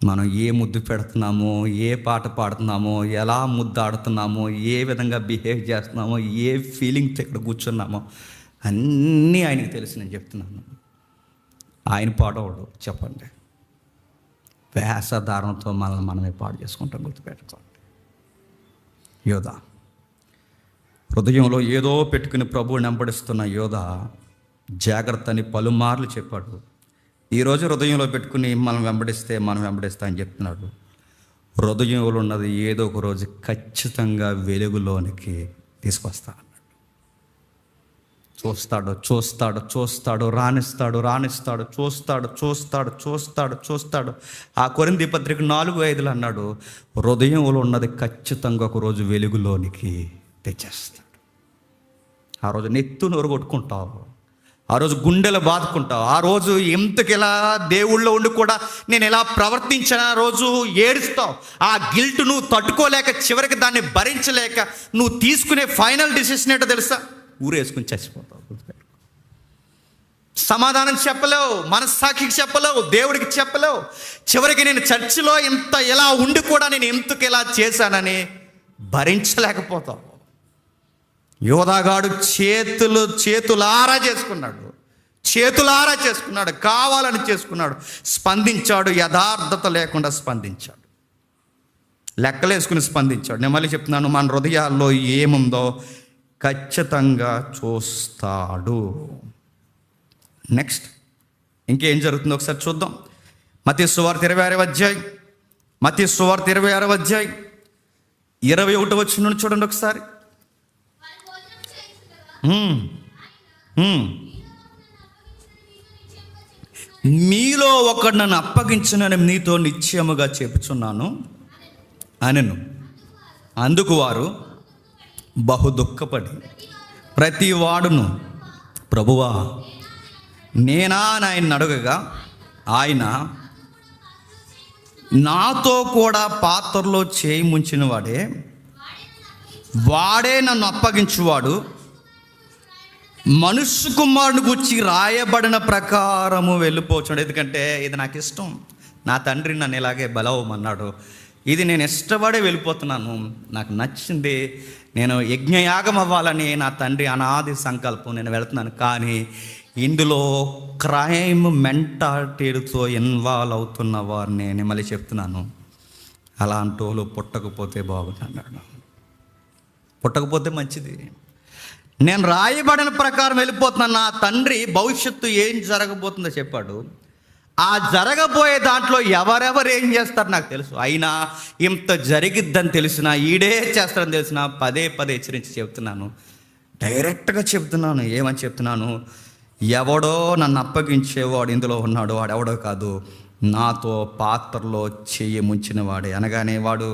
మనం ఏ ముద్దు పెడుతున్నామో, ఏ పాట పాడుతున్నామో, ఎలా ముద్దు ఆడుతున్నామో, ఏ విధంగా బిహేవ్ చేస్తున్నామో, ఏ ఫీలింగ్తో ఇక్కడ కూర్చున్నామో అన్నీ ఆయనకి తెలిసి నేను చెప్తున్నాను. ఆయన పాడవడు చెప్పండి. వేషధారణతో మనమే పాడు చేసుకుంటాం, గుర్తుపెట్టుకోండి. యోధా హృదయంలో ఏదో పెట్టుకుని ప్రభువుని వెంబడిస్తున్న యోధా జాగ్రత్త అని పలుమార్లు చెప్పాడు. ఈరోజు హృదయంలో పెట్టుకుని మనం వెంబడిస్తా అని చెప్తున్నాడు. హృదయంలో ఉన్నది ఏదో ఒక రోజు ఖచ్చితంగా వెలుగులోనికి తీసుకొస్తా అన్నాడు. చూస్తాడు, రాణిస్తాడు, చూస్తాడు. ఆ కొరింథీ పత్రిక 4:5 అన్నాడు, హృదయంలో ఉన్నది ఖచ్చితంగా ఒక రోజు వెలుగులోనికి తెచ్చేస్తాడు. ఆ రోజు నెత్తు నోరు కొట్టుకుంటావు, ఆ రోజు గుండెలు బాదుకుంటావు, ఆ రోజు ఎందుకు ఇలా దేవుళ్ళో ఉండి కూడా నేను ఎలా ప్రవర్తించిన రోజు ఏడుస్తావు. ఆ గిల్ట్ నువ్వు తట్టుకోలేక చివరికి దాన్ని భరించలేక నువ్వు తీసుకునే ఫైనల్ డిసిషన్ ఏంటో తెలుసా? ఊరేసుకుని చచ్చిపోతావు. సమాధానం చెప్పలేవు, మనస్సాక్షికి చెప్పలేవు, దేవుడికి చెప్పలేవు. చివరికి నేను చర్చిలో ఇంత ఎలా ఉండి కూడా నేను ఎందుకు ఇలా చేశానని భరించలేకపోతావు. యోధాగాడు చేతులారా చేసుకున్నాడు, కావాలని చేసుకున్నాడు, స్పందించాడు, యథార్థత లేకుండా స్పందించాడు, లెక్కలేసుకుని స్పందించాడు. నేను మళ్ళీ చెప్తున్నాను, మన హృదయాల్లో ఏముందో ఖచ్చితంగా చూస్తాడు. నెక్స్ట్ ఇంకేం జరుగుతుందో ఒకసారి చూద్దాం. మత్తయి సువార్త 26వ అధ్యాయం 21 వచనం చూడండి ఒకసారి. మీలో ఒకడు నన్ను అప్పగించునని నీతో నిశ్చయముగా చెప్పుచున్నాను అనెను. అందుకు వారు బహు దుఃఖపడి ప్రతి వాడును ప్రభువా నేనా అని ఆయన అడగగా ఆయన నాతో కూడా పాత్రలో చేయి ముంచిన వాడే నన్ను అప్పగించువాడు, మనుష్య కుమారుని గురించి రాయబడిన ప్రకారము వెళ్ళిపోవచ్చాడు. ఎందుకంటే ఇది నాకు ఇష్టం, నా తండ్రి నన్ను ఇలాగే బలవమన్నాడు, ఇది నేను ఇష్టపడే వెళ్ళిపోతున్నాను, నాకు నచ్చింది, నేను యజ్ఞయాగం అవ్వాలని నా తండ్రి అనాది సంకల్పం, నేను వెళుతున్నాను. కానీ ఇందులో క్రైమ్ మెంటాలిటీతో ఇన్వాల్వ్ అవుతున్న వారిని నేను మళ్ళీ చెప్తున్నాను, అలాంటి వాళ్ళు పుట్టకపోతే బాగుంటున్నాడు. పుట్టకపోతే మంచిది. నేను రాయబడిన ప్రకారం వెళ్ళిపోతున్నాను. నా తండ్రి భవిష్యత్తు ఏం జరగబోతుందో చెప్పాడు. ఆ జరగబోయే దాంట్లో ఎవరెవరు ఏం చేస్తారు నాకు తెలుసు. అయినా ఇంత జరిగిద్దని తెలిసినా, ఈడే చేస్తారని తెలిసినా పదే పదే హెచ్చరించి చెప్తున్నాను, డైరెక్ట్గా చెప్తున్నాను. ఏమని చెప్తున్నాను? ఎవడో నన్ను అప్పగించేవాడు ఇందులో ఉన్నాడు, వాడెవడో కాదు, నాతో పాత్రలో చెయ్యి ముంచిన వాడే. అనగానే వాడు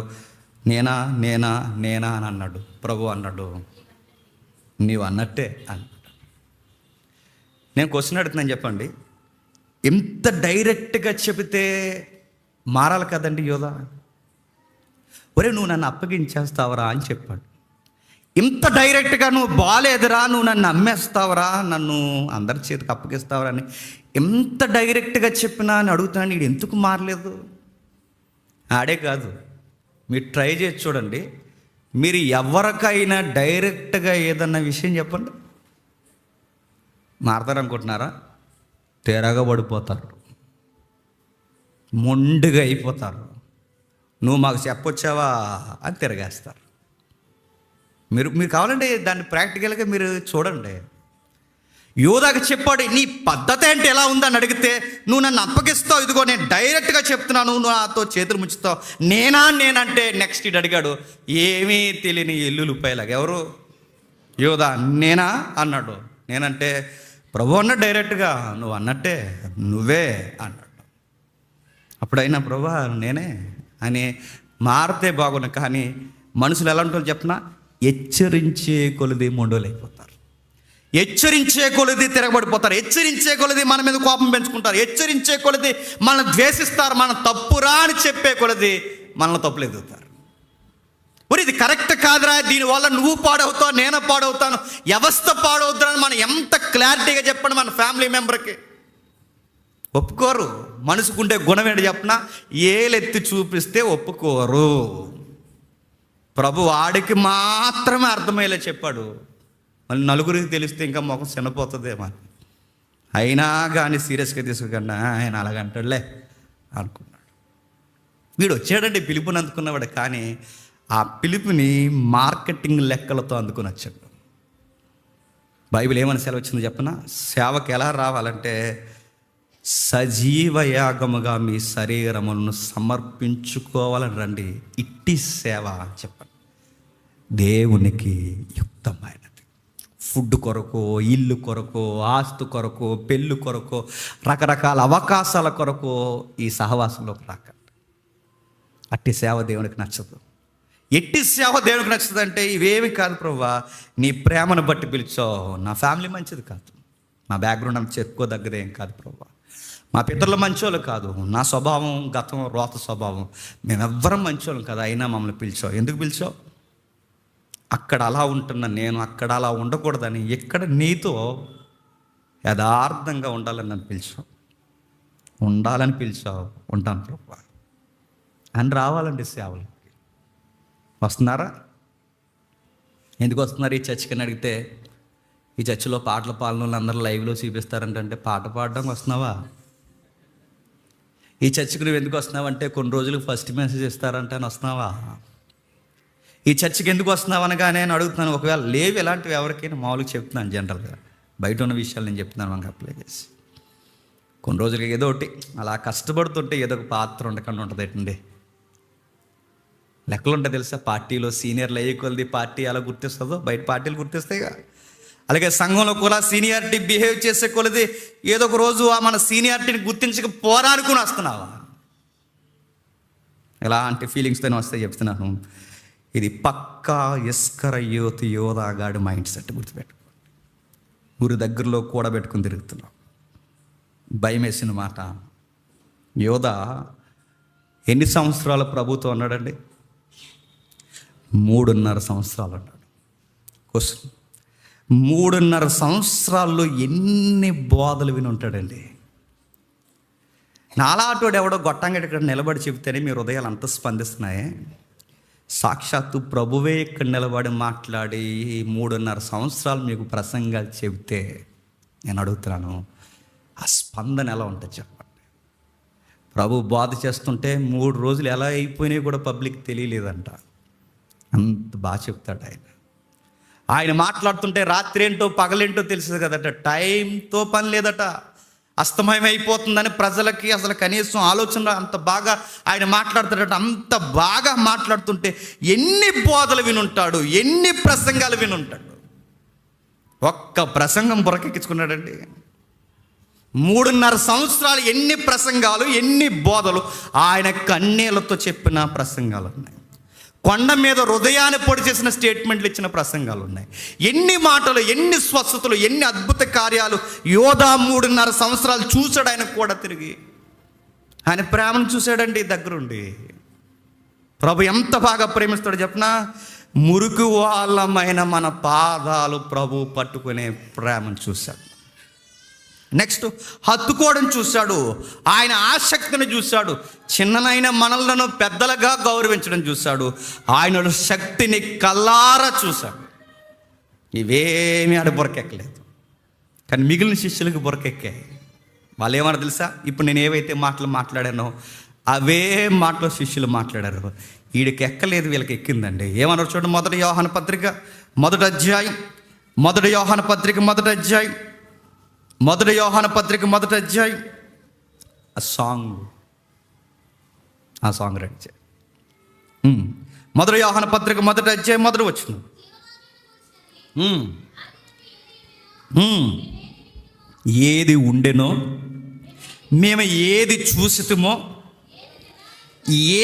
నేనా నేనా నేనా అని అన్నాడు. ప్రభు అన్నాడు, నీవు అన్నట్టే అన్నాడు. నేను క్వశ్చన్ అడుగుతున్నాను, చెప్పండి, ఎంత డైరెక్ట్గా చెబితే మారాలి కదండి యోధ? ఒరే నువ్వు నన్ను అప్పగించేస్తావరా అని చెప్పాడు. ఇంత డైరెక్ట్గా నువ్వు బాలేదురా, నువ్వు నన్ను అమ్మేస్తావరా, నన్ను అందరి చేతికి అప్పగిస్తావరా అని ఎంత డైరెక్ట్గా చెప్పినా అని అడుగుతున్నాను. వీడు ఎందుకు మారలేదు? ఆడే కాదు, మీరు ట్రై చేసి చూడండి. మీరు ఎవరికైనా డైరెక్ట్గా ఏదన్నా విషయం చెప్పండి, మారతారనుకుంటున్నారా? తేరగా పడిపోతారు, మొండిగా అయిపోతారు. నువ్వు మాకు చెప్పొచ్చావా అని తిరగేస్తారు. మీరు కావాలంటే దాన్ని ప్రాక్టికల్గా మీరు చూడండి. యోధాకి చెప్పాడు, నీ పద్ధతి అంటే ఎలా ఉందని అడిగితే, నువ్వు నన్ను అప్పగిస్తావు, ఇదిగో నేను డైరెక్ట్గా చెప్తున్నాను, నువ్వు నాతో చేతులు ముంచుతావు, నేనంటే నెక్స్ట్ ఇటు అడిగాడు, ఏమీ తెలియని ఎల్లుల్లిపాయలాగా. ఎవరు? యోధా. నేనా అన్నాడు. నేనంటే ప్రభు అన్న డైరెక్ట్గా, నువ్వు అన్నట్టే, నువ్వే అన్నాడు. అప్పుడైనా ప్రభు నేనే అని మారితే బాగున్నా. కానీ మనుషులు ఎలా ఉంటారో చెప్పినా, హెచ్చరించే కొలది మొండోలైపోతారు, హెచ్చరించే కొలది తిరగబడిపోతారు, హెచ్చరించే కొలది మన మీద కోపం పెంచుకుంటారు, హెచ్చరించే కొలది మనల్ని ద్వేషిస్తారు, మన తప్పురా అని చెప్పే కొలది మనల్ని తప్పులు ఎదుగుతారు. మరి ఇది కరెక్ట్ కాదురా, దీనివల్ల నువ్వు పాడవుతావు, నేను పాడవుతాను, వ్యవస్థ పాడవుతాను మనం ఎంత క్లారిటీగా చెప్పండి మన ఫ్యామిలీ మెంబర్కి. ఒప్పుకోరు. మనసుకుంటే గుణం ఏంటి చెప్పినా, ఏలెత్తి చూపిస్తే ఒప్పుకోరు. ప్రభు వాడికి మాత్రమే అర్థమయ్యేలా చెప్పాడు. మళ్ళీ నలుగురికి తెలిస్తే ఇంకా ముఖం చిన్నపోతుందేమో. అయినా కానీ సీరియస్గా తీసుకోకుండా ఆయన అలాగంటాడులే అనుకున్నాడు. వీడు వచ్చాడండి పిలుపుని అందుకున్నవాడు. కానీ ఆ పిలుపుని మార్కెటింగ్ లెక్కలతో అందుకుని వచ్చాడు. బైబిల్ ఏమని సెలవు వచ్చిందో చెప్పనా? సేవకు ఎలా రావాలంటే, సజీవ యాగముగా మీ శరీరములను సమర్పించుకోవాలని రండి. ఇట్టి సేవ చెప్పండి, దేవునికి యుక్తమైనది. ఫుడ్ కొరకు, ఇల్లు కొరకు, ఆస్తు కొరకు, పెళ్ళి కొరకు, రకరకాల అవకాశాల కొరకు ఈ సహవాసంలోకి రాకండి. అట్టి సేవ దేవునికి నచ్చదు. ఎట్టి సేవ దేవునికి నచ్చదు అంటే, ఇవేమి కాదు ప్రభువా, నీ ప్రేమను బట్టి పిలిచావు, నా ఫ్యామిలీ మంచిది కాదు, నా బ్యాక్గ్రౌండ్ అంత చెప్పుకోదగ్గదేం కాదు ప్రభువా, మా పితరులు మంచోళ్ళు కాదు, నా స్వభావం గతం రోత స్వభావం, మేమెవ్వరం మంచోళ్ళం కదా, అయినా మమ్మల్ని పిలిచావు. ఎందుకు పిలిచావు? అక్కడ అలా ఉంటున్నా నేను అక్కడ అలా ఉండకూడదని, ఎక్కడ నీతో యథార్థంగా ఉండాలని నన్ను పిలిచావు, ఉండాలని పిలిచావు, ఉంటాను ప్రభువా అని రావాలండి సేవలకి. వస్తున్నారా? ఎందుకు వస్తున్నారు ఈ చర్చికి అని అడిగితే, ఈ చర్చిలో పాటలు పాడిన వాళ్ళు అందరూ లైవ్లో చూపిస్తారంటే పాట పాడడానికి వస్తున్నావా? ఈ చర్చికి నువ్వు ఎందుకు వస్తున్నావు అంటే, కొన్ని రోజులకు ఫస్ట్ మెసేజ్ ఇస్తారంటే అని వస్తున్నావా? ఈ చర్చికి ఎందుకు వస్తున్నావు అనగానే నేను అడుగుతున్నాను. ఒకవేళ లేవు ఇలాంటివి ఎవరికైనా మామూలుగా చెప్తున్నాను, జనరల్గా బయట ఉన్న విషయాలు నేను చెప్తున్నాను మనకు అప్లై చేసి. కొన్ని రోజులకి ఏదో ఒకటి అలా కష్టపడుతుంటే ఏదో ఒక పాత్ర ఉండకుండా ఉంటుంది. ఏంటండి లెక్కలు ఉంటాయి తెలుసా? పార్టీలో సీనియర్లు అయ్యే కొలది పార్టీ అలా గుర్తిస్తుందో బయట పార్టీలు గుర్తిస్తాయిగా. అలాగే సంఘంలో కూడా సీనియారిటీ బిహేవ్ చేసే కొలది ఏదో ఒక రోజు ఆ మన సీనియారిటీని గుర్తించకపోరా అనుకుని వస్తున్నావా? ఎలాంటి ఫీలింగ్స్తో వస్తాయి చెప్తున్నాను. ఇది పక్కా ఇస్కరియోతు యోధాగాడి మైండ్ సెట్. గుర్తుపెట్టు. ఊరి దగ్గరలో కూడబెట్టుకుని తిరుగుతున్నాం. భయం వేసిన మాట. యోధ ఎన్ని సంవత్సరాల ప్రభుతో ఉన్నాడండి? 3.5 సంవత్సరాలు ఉన్నాడు. క్వశ్చన్, 3.5 సంవత్సరాల్లో ఎన్ని బోధలు విని ఉంటాడండి? నాలాటోడు ఎవడో గొట్టంగా ఇక్కడ నిలబడి చెబితేనే మీ హృదయాలు అంత స్పందిస్తున్నాయే. సాక్షాత్తు ప్రభువే ఇక్కడ నిలబడి మాట్లాడి 3.5 సంవత్సరాలు మీకు ప్రసంగాలు చెబితే నేను అడుగుతున్నాను, ఆ స్పందన ఎలా ఉంటుంది చెప్పండి. ప్రభు బోధ చేస్తుంటే 3 రోజులు ఎలా అయిపోయినాయి కూడా పబ్లిక్ తెలియలేదంట. అంత బాగా చెప్తాడు ఆయన. ఆయన మాట్లాడుతుంటే రాత్రి ఏంటో పగలేంటో తెలుసు కదట. టైంతో పని లేదట. అస్తమయం అయిపోతుందని ప్రజలకి అసలు కనీసం ఆలోచన అంత బాగా ఆయన మాట్లాడుతాడట. అంత బాగా మాట్లాడుతుంటే ఎన్ని బోధలు వినుంటాడు, ఎన్ని ప్రసంగాలు వినుంటాడు. ఒక్క ప్రసంగం బురకెక్కించుకున్నాడండి. 3.5 సంవత్సరాలు ఎన్ని ప్రసంగాలు, ఎన్ని బోధలు, ఆయన కన్నీళ్లతో చెప్పిన ప్రసంగాలు ఉన్నాయి. కొండ మీద హృదయాన్ని పొడి చేసిన స్టేట్మెంట్లు ఇచ్చిన ప్రసంగాలు ఉన్నాయి. ఎన్ని మాటలు, ఎన్ని స్వస్థతలు, ఎన్ని అద్భుత కార్యాలు యోధా 3.5 సంవత్సరాలు చూశాడు. ఆయన కూడా తిరిగి ఆయన ప్రేమను చూశాడండి దగ్గరుండి. ప్రభు ఎంత బాగా ప్రేమిస్తాడు చెప్పనా? మురికి వాళ్ళమైన మన పాదాలు ప్రభు పట్టుకునే ప్రేమను చూశాడు. నెక్స్ట్ హత్తుకోవడం చూశాడు. ఆయన ఆసక్తిని చూశాడు. చిన్ననైన మనలను పెద్దలుగా గౌరవించడం చూశాడు. ఆయన శక్తిని కల్లారా చూశాడు. ఇవేమీ ఆడ బురకెక్కలేదు. కానీ మిగిలిన శిష్యులకు బురకెక్కాయి. వాళ్ళు ఏమన్నా తెలుసా? ఇప్పుడు నేను ఏవైతే మాటలు మాట్లాడానో అవే మాటలు శిష్యులు మాట్లాడారు. వీడికి ఎక్కలేదు, వీళ్ళకి ఎక్కిందండి. ఏమన్నారు చూడండి. మొదటి యోహాను పత్రిక మొదటి అధ్యాయం ఆ సాంగ్ రెడీ చేయి. మొదటి యోహాను పత్రిక మొదటి అధ్యాయం మొదటి వచనం. ఏది ఉండెనో, మేము ఏది చూసితుమో,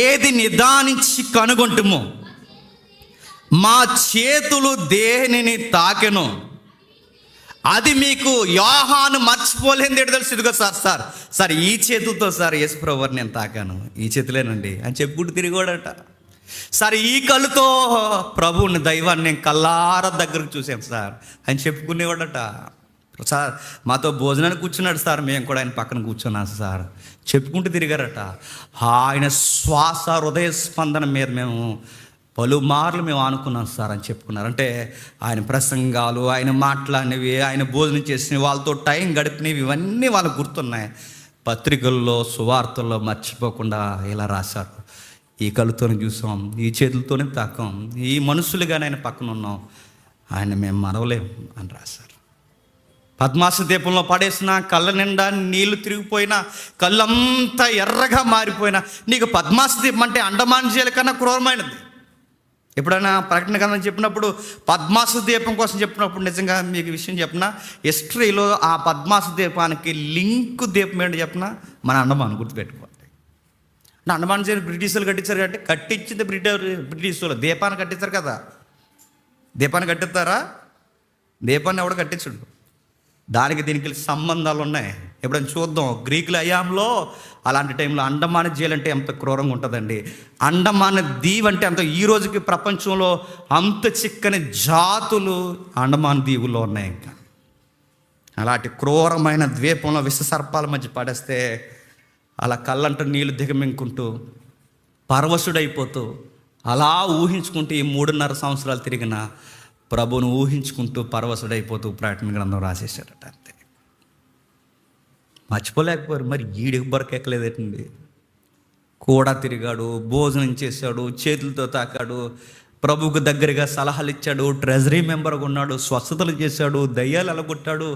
ఏది నిదానించి కనుగొంటుమో, మా చేతులు దేనిని తాకెనో అది మీకు యోహాను మర్చిపోలేంది ఏంటి తెలుసు? ఇదిగో సార్ ఈ చేతులతో సార్ యేసుప్రభుని నేను తాకాను, ఈ చేతులేనండి అని చెప్పుకుంటూ తిరిగోడట. సార్ ఈ కళ్ళుతో ప్రభువుని, దైవాన్ని నేను కల్లార దగ్గరకు చూసాను సార్ అని చెప్పుకునేవాడట. సార్ మాతో భోజనానికి కూర్చున్నాడు సార్, మేము కూడా ఆయన పక్కన కూర్చున్నాం సార్ చెప్పుకుంటూ తిరిగారట. ఆయన శ్వాస, హృదయ స్పందన మీద మేము పలుమార్లు మేము ఆనుకున్నాం సార్ అని చెప్పుకున్నారు. అంటే ఆయన ప్రసంగాలు, ఆయన మాట్లాడినవి, ఆయన భోజనం చేసినవి, వాళ్ళతో టైం గడిపినవి, ఇవన్నీ వాళ్ళకు గుర్తున్నాయి. పత్రికల్లో, సువార్తల్లో మర్చిపోకుండా ఇలా రాశారు. ఈ కళ్ళుతోనే చూసాం, ఈ చేతులతోనే తాకాం, ఈ మనుషులుగానే ఆయన పక్కన ఉన్నాం, ఆయన మేము మరవలేం అని రాశారు. పద్మాస దీపంలో పడేసిన కళ్ళ నిండా నీళ్లు తిరిగిపోయినా, కళ్ళంతా ఎర్రగా మారిపోయినా, నీకు పద్మాస దీపం అంటే అండమాన్ జైలు కన్నా క్రూరమైనది. ఎప్పుడైనా ప్రకటన గ్రంథం చెప్పినప్పుడు పద్మాస దీపం కోసం చెప్పినప్పుడు నిజంగా మీకు విషయం చెప్పిన, హిస్టరీలో ఆ పద్మాస దీపానికి లింక్ దీపం ఏంటి చెప్పిన, మన అండమాన్ గుర్తుపెట్టుకోవాలి. అంటే అండమాన్ జైలు బ్రిటిషర్లు కట్టించారు కాబట్టి, కట్టించింది బ్రిటిష్ వాళ్ళు. దీపాన్ని కట్టించారు కదా, దీపాన్ని కట్టిస్తారా? దీపాన్ని ఎవడు కట్టించడు. దానికి దీనికి సంబంధాలు ఉన్నాయి. ఎప్పుడైనా చూద్దాం. గ్రీకుల అయాంలో అలాంటి టైంలో అండమాన్ జైలు అంటే ఎంత క్రూరంగా ఉంటుందండి. అండమాన్ దీవ్ అంటే అంత, ఈ రోజుకి ప్రపంచంలో అంత చిక్కని జాతులు అండమాన్ దీవుల్లో ఉన్నాయి. ఇంకా అలాంటి క్రూరమైన ద్వీపంలో విష సర్పాల మధ్య పడేస్తే అలా కళ్ళంటూ నీళ్లు దిగమింగుకుంటూ పరవశుడైపోతూ అలా ఊహించుకుంటూ ఈ 3.5 సంవత్సరాలు తిరిగిన ప్రభువును ఊహించుకుంటూ పరవశుడైపోతూ ప్రకటన గ్రంథం రాసేసాడట. అంతే, మర్చిపోలేకపోయారు. మరి ఈడికి బొరకెక్కలేదండి. కూడా తిరిగాడు, భోజనం చేశాడు, చేతులతో తాకాడు, ప్రభువుకు దగ్గరగా సలహాలు ఇచ్చాడు, ట్రెజరీ మెంబర్గా ఉన్నాడు, స్వస్థతలు చేశాడు, దయ్యాలు ఎలగొట్టాడు,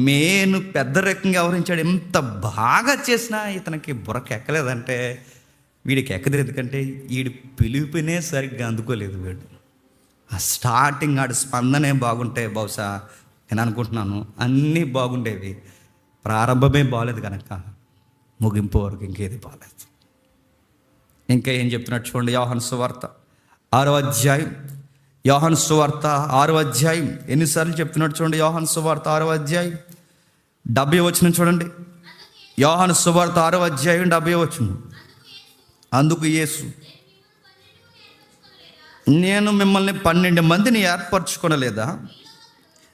మేను పెద్ద రకంగా వ్యవహరించాడు. ఎంత బాగా చేసినా ఇతనికి బుర్రకెక్కలేదంటే వీడికి ఎక్కదు. ఎందుకంటే వీడి పిలుపునే సరిగ్గా అందుకోలేదు. వీడు ఆ స్టార్టింగ్ ఆడి స్పందనే బాగుంటే బహుశా నేను అనుకుంటున్నాను అన్నీ బాగుండేవి. ప్రారంభమే బాగలేదు కనుక ముగింపు వరకు ఇంకేది బాగలేదు. ఇంకా ఏం చెప్తున్నట్టు చూడండి. యోహాను సువార్త 6వ అధ్యాయం యోహాను సువార్త 6వ అధ్యాయం. ఎన్నిసార్లు చెప్తున్నాడు చూడండి. యోహాను సువార్త 6వ అధ్యాయం 70 వచనం చూడండి. యోహాను సువార్త 6వ అధ్యాయం 70 వచనం. అందుకు యేసు, నేను మిమ్మల్ని 12 మందిని ఏర్పరచుకొనలేదా?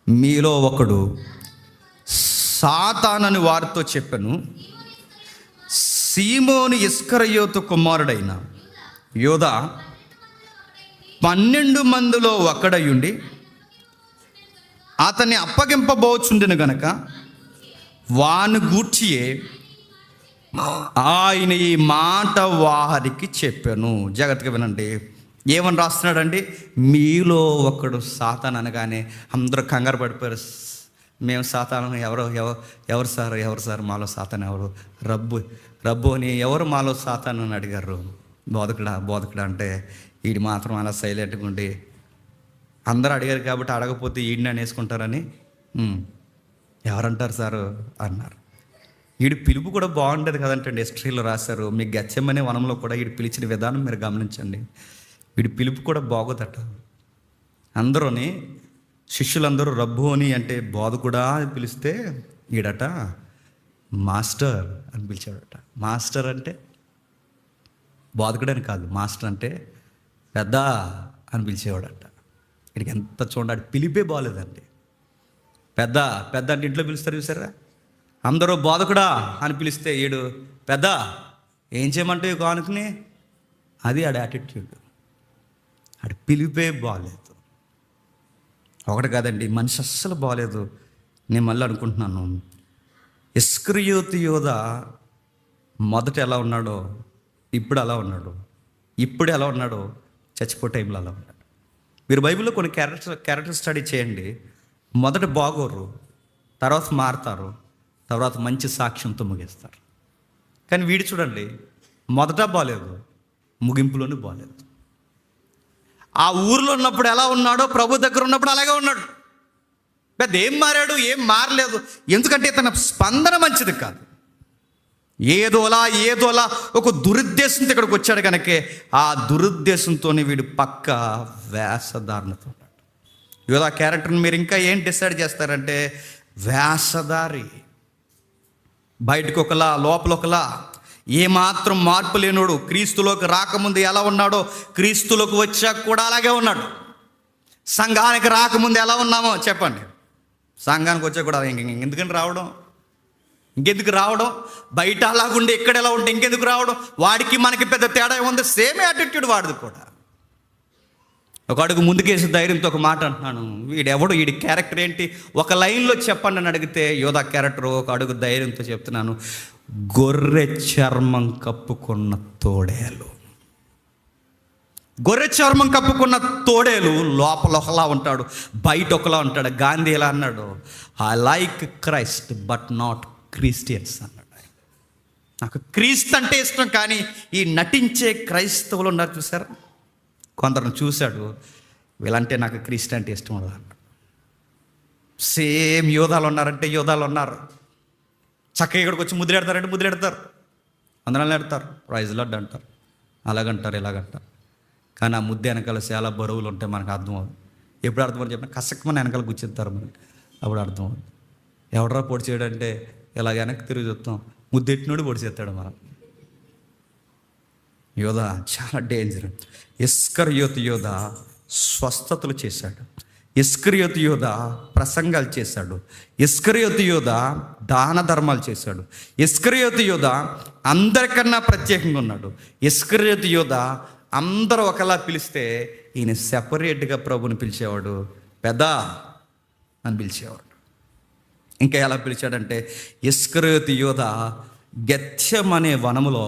మీలో ఒకడు సాతానని వారితో చెప్పెను. సీమోను ఇస్కరియోతు కుమారుడైన యోదా 12 మందిలో ఒకడయుండి అతన్ని అప్పగింపబోచుండెను గనక వాని గూర్చియే ఆయన ఈ మాట వారికి చెప్పాను. జాగ్రత్తగా వినండి. ఏమని రాస్తున్నాడండి? మీలో ఒకడు సాతాన్ అనగానే అందరూ కంగారు పడిపోయారు. మేము సాతాను ఎవరు సార్ మాలో సాతాన్ ఎవరు? రబ్బు అని ఎవరు మాలో సాతాన్ అని అడిగారు. బోధకుడా అంటే వీడు మాత్రం అలా సైలెంట్గా ఉండి, అందరూ అడిగారు కాబట్టి అడగకపోతే వీడిని అనేసుకుంటారని ఎవరంటారు సారు అన్నారు. వీడి పిలుపు కూడా బాగుండేది కదంటండి. హిస్టరీలో రాశారు. మీ గెత్సేమనే వనంలో కూడా వీడు పిలిచిన విధానం మీరు గమనించండి. వీడి పిలుపు కూడా బాగోదట. అందరూని శిష్యులందరూ రబ్బు అని అంటే బోధకుడా అని పిలిస్తే వీడట మాస్టర్ అని పిలిచాడట. మాస్టర్ అంటే బోధకుడని కాదు, మాస్టర్ అంటే పెద్ద అని పిలిచేవాడట. వీడికి ఎంత చూడండి, పిలిపే బాగోలేదండి. పెద్ద అంటే ఇంట్లో పిలుస్తారు చూసారా? అందరూ బోధకుడా అని పిలిస్తే ఈడు పెద్ద ఏం చేయమంటే కానుకుని, అది ఆడ యాటిట్యూడ్. ఆడ పిలిపే బాగలేదు. ఒకటి కాదండి, మనిషి అస్సలు బాగలేదు. నేను మళ్ళీ అనుకుంటున్నాను, ఇస్కరియోతు యోధా మొదట ఎలా ఉన్నాడో ఇప్పుడు అలా ఉన్నాడు, ఇప్పుడు ఎలా ఉన్నాడో చచ్చిపో టైంలో అలా ఉన్నాడు. మీరు బైబిల్లో కొన్ని క్యారెక్టర్ స్టడీ చేయండి. మొదట బాగోరు, తర్వాత మారుతారు, తర్వాత మంచి సాక్ష్యంతో ముగిస్తారు. కానీ వీడు చూడండి, మొదట బాగలేదు, ముగింపులోనూ బాగలేదు. ఆ ఊరిలో ఉన్నప్పుడు ఎలా ఉన్నాడో ప్రభు దగ్గర ఉన్నప్పుడు అలాగే ఉన్నాడు. పెద్ద ఏం మారాడు, ఏం మారలేదు. ఎందుకంటే తన స్పందన మంచిది కాదు. ఏదోలా ఒక దురుద్దేశంతో ఇక్కడికి వచ్చాడు కనుకే ఆ దురుద్దేశంతోనే వీడు పక్క వేషధారణతో ఉన్నాడు. యోధా క్యారెక్టర్ని మీరు ఇంకా ఏం డిసైడ్ చేస్తారంటే వేషధారి. బయటకు ఒకలా, లోపల ఒకలా, ఏమాత్రం మార్పు లేనోడు. క్రీస్తులోకి రాకముందు ఎలా ఉన్నాడో క్రీస్తులోకి వచ్చాక కూడా అలాగే ఉన్నాడు. సంఘానికి రాకముందు ఎలా ఉన్నామో చెప్పండి, సంఘానికి వచ్చాక కూడా ఎందుకని రావడం, ఇంకెందుకు రావడం? బయట అలాగుండి ఎక్కడ ఎలా ఉంటే ఇంకెందుకు రావడం? వాడికి మనకి పెద్ద తేడా ఉంది. సేమ్ యాటిట్యూడ్ వాడిది కూడా. ఒక అడుగు ముందుకేసి ధైర్యంతో ఒక మాట అంటున్నాను, వీడెవడు, వీడి క్యారెక్టర్ ఏంటి, ఒక లైన్లో చెప్పండి అని అడిగితే యోధా క్యారెక్టర్ ఒక అడుగు ధైర్యంతో చెప్తున్నాను, గొర్రె చర్మం కప్పుకున్న తోడేలు. గొర్రె చర్మం కప్పుకున్న తోడేలు లోపల ఒకలా ఉంటాడు, బయట ఒకలా ఉంటాడు. గాంధీ ఎలా అన్నాడు, I like Christ but not Christians అన్నాడు. నాకు క్రీస్తు అంటే ఇష్టం, కానీ ఈ నటించే క్రైస్తవులు ఉన్నారు చూసారా, కొందరిని చూశాడు, వీళ్ళంటే నాకు క్రీస్తు అంటే ఇష్టం ఉండదు అన్నాడు. సేమ్ యోధాలు ఉన్నారంటే యోధాలు ఉన్నారు. చక్కగా ఇక్కడికి వచ్చి ముద్రెడతారంటే ముద్రెడతారు, అందరం ఎడతారు, ప్రైజ్ లాడ్ అంటారు, అలాగంటారు ఇలాగంటారు. కానీ ఆ ముద్ద వెనకాల చాలా బరువులు ఉంటాయి, మనకు అర్థం అవుతుంది. ఎప్పుడు అర్థమని చెప్పిన కసక్కమని వెనకాల కూర్చుంటారు మనకి, అప్పుడు అర్థం అవుతుంది. ఎవడరా పొడి చేయడంటే ఇలా వెనక్కి తిరిగి చూస్తాం, ముద్దెట్టినోడు పొడి చేస్తాడు మనం. యోధా చాలా డేంజర్. ఇస్కరియోతు యోధా స్వస్థతలు చేశాడు. ఇస్కరియోతు యోధా ప్రసంగాలు చేశాడు. ఇస్కరియోతు యోధా దాన ధర్మాలు చేశాడు. ఇస్కరియోతు యోధా అందరికన్నా ప్రత్యేకంగా ఉన్నాడు. ఇస్కరియోతు యోధా అందరూ ఒకలా పిలిస్తే ఈయన సెపరేట్గా ప్రభుని పిలిచేవాడు, పెద్ద అని పిలిచేవాడు. ఇంకా ఎలా పిలిచాడంటే ఇస్కరియోతు యోధా గెత్సెమనే వనములో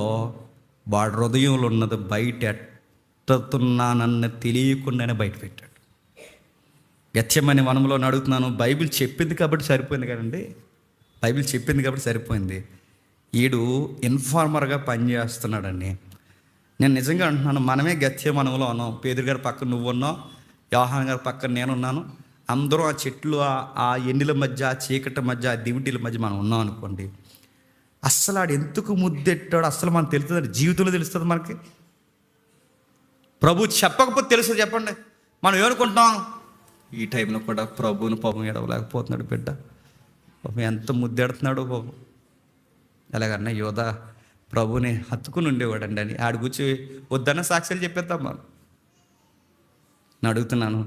వాడు హృదయంలో ఉన్నది బయట ఎట్టుతున్నానన్న తెలియకుండానే బయట పెట్టాడు. గెత్సెమనే వనంలో అడుగుతున్నాను, బైబిల్ చెప్పింది కాబట్టి సరిపోయింది కదండి, బైబిల్ చెప్పింది కాబట్టి సరిపోయింది. ఈడు ఇన్ఫార్మర్గా పనిచేస్తున్నాడండి. నేను నిజంగా అంటున్నాను, మనమే గెత్సెమనెలో ఉన్నాం. పేదరు గారి పక్కన నువ్వు ఉన్నావు, యోహాన్ గారి పక్కన నేనున్నాను. అందరూ ఆ చెట్లు, ఆ ఎండిల మధ్య, ఆ చీకటి మధ్య, ఆ దివిటీల మధ్య మనం ఉన్నాం అనుకోండి. అస్సలు ఆడు ఎందుకు ముద్దెట్టాడు అస్సలు మనకు తెలుస్తుంది, జీవితంలో తెలుస్తుంది మనకి. ప్రభు చెప్పకపోతే తెలుసు చెప్పండి. మనం ఏమనుకుంటున్నాం, ఈ టైంలో కూడా ప్రభువుని పాపం ఎడవలేకపోతున్నాడు బిడ్డ, పాపం ఎంత ముద్దెడుతున్నాడు బాబు. ఎలాగన్నా యోధ ప్రభుని హత్తుకుని ఉండేవాడండి అని ఆడు కూర్చి వద్దన్న సాక్ష్యాలు చెప్పేద్దాం. నేను అడుగుతున్నాను,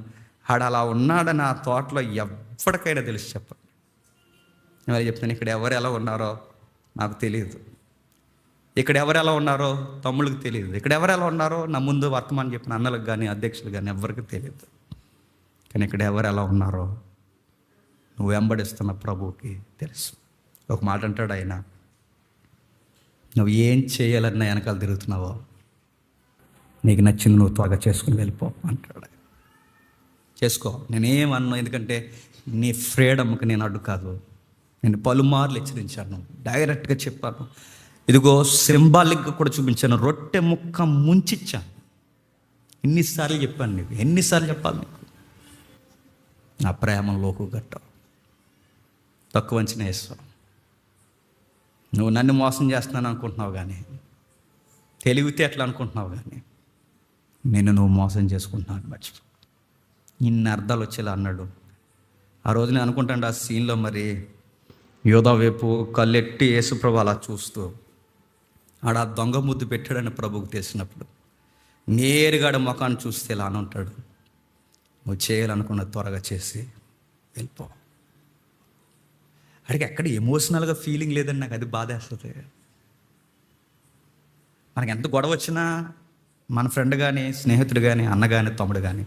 ఆడు అలా ఉన్నాడని ఆ తోటలో ఎవరికైనా తెలిసి చెప్పండి. మరి చెప్తాను, ఇక్కడ ఎవరు ఎలా ఉన్నారో నాకు తెలియదు, ఇక్కడ ఎవరు ఎలా ఉన్నారో తమ్ముళ్ళకి తెలియదు, ఇక్కడ ఎవరు ఎలా ఉన్నారో నా ముందు వర్తమానం చెప్పిన అన్నలకు కానీ అధ్యక్షులు కానీ ఎవరికి తెలియదు. కానీ ఇక్కడ ఎవరు ఎలా ఉన్నారో నువ్వు వెంబడిస్తున్న ప్రభువుకి తెలుసు. ఒక మాట అంటాడు ఆయన, నువ్వు ఏం చేయాలన్నా వెనకాల తిరుగుతున్నావో నీకు నచ్చింది నువ్వు త్వరగా చేసుకుని వెళ్ళిపో అంటాడు. చేసుకో, నేనేమన్నా, ఎందుకంటే నీ ఫ్రీడమ్కి నేను అడ్డు కాదు. నేను పలుమార్లు హెచ్చరించాను, డైరెక్ట్గా చెప్పాను, ఇదిగో సింబాలిక్గా కూడా చూపించాను, రొట్టె ముక్క ముంచిచ్చాను. ఎన్నిసార్లు చెప్పాను నీకు, ఎన్నిసార్లు చెప్పాలి నీకు? నా ప్రేమలోకి గట్ట తక్కువ అంచనా వేస్తావు. నువ్వు నన్ను మోసం చేస్తున్నాను అనుకుంటున్నావు, కానీ తెలివితే ఎట్లా అనుకుంటున్నావు, కానీ నువ్వు మోసం చేసుకుంటున్నావు మర్చిపో. ఇన్ని అర్థాలు వచ్చేలా అన్నాడు. ఆ రోజు నేను అనుకుంటాను, ఆ సీన్లో మరి యోధా వైపు కళ్ళెట్టి యేసుప్రభు అలా చూస్తూ ఆడ దొంగ ముద్దు పెట్టాడని ప్రభుకు తెలిసినప్పుడు నేరుగా ముఖాన్ని చూస్తే ఇలా అని ఉంటాడు, నువ్వు చేయాలనుకున్న త్వరగా చేసి వెళ్ళిపో. అడిగి ఎక్కడ ఎమోషనల్గా ఫీలింగ్ లేదని నాకు అది బాధేస్తుంది. మనకి ఎంత గొడవ వచ్చినా మన ఫ్రెండ్ కానీ స్నేహితుడు కానీ అన్న కానీ తమ్ముడు కానీ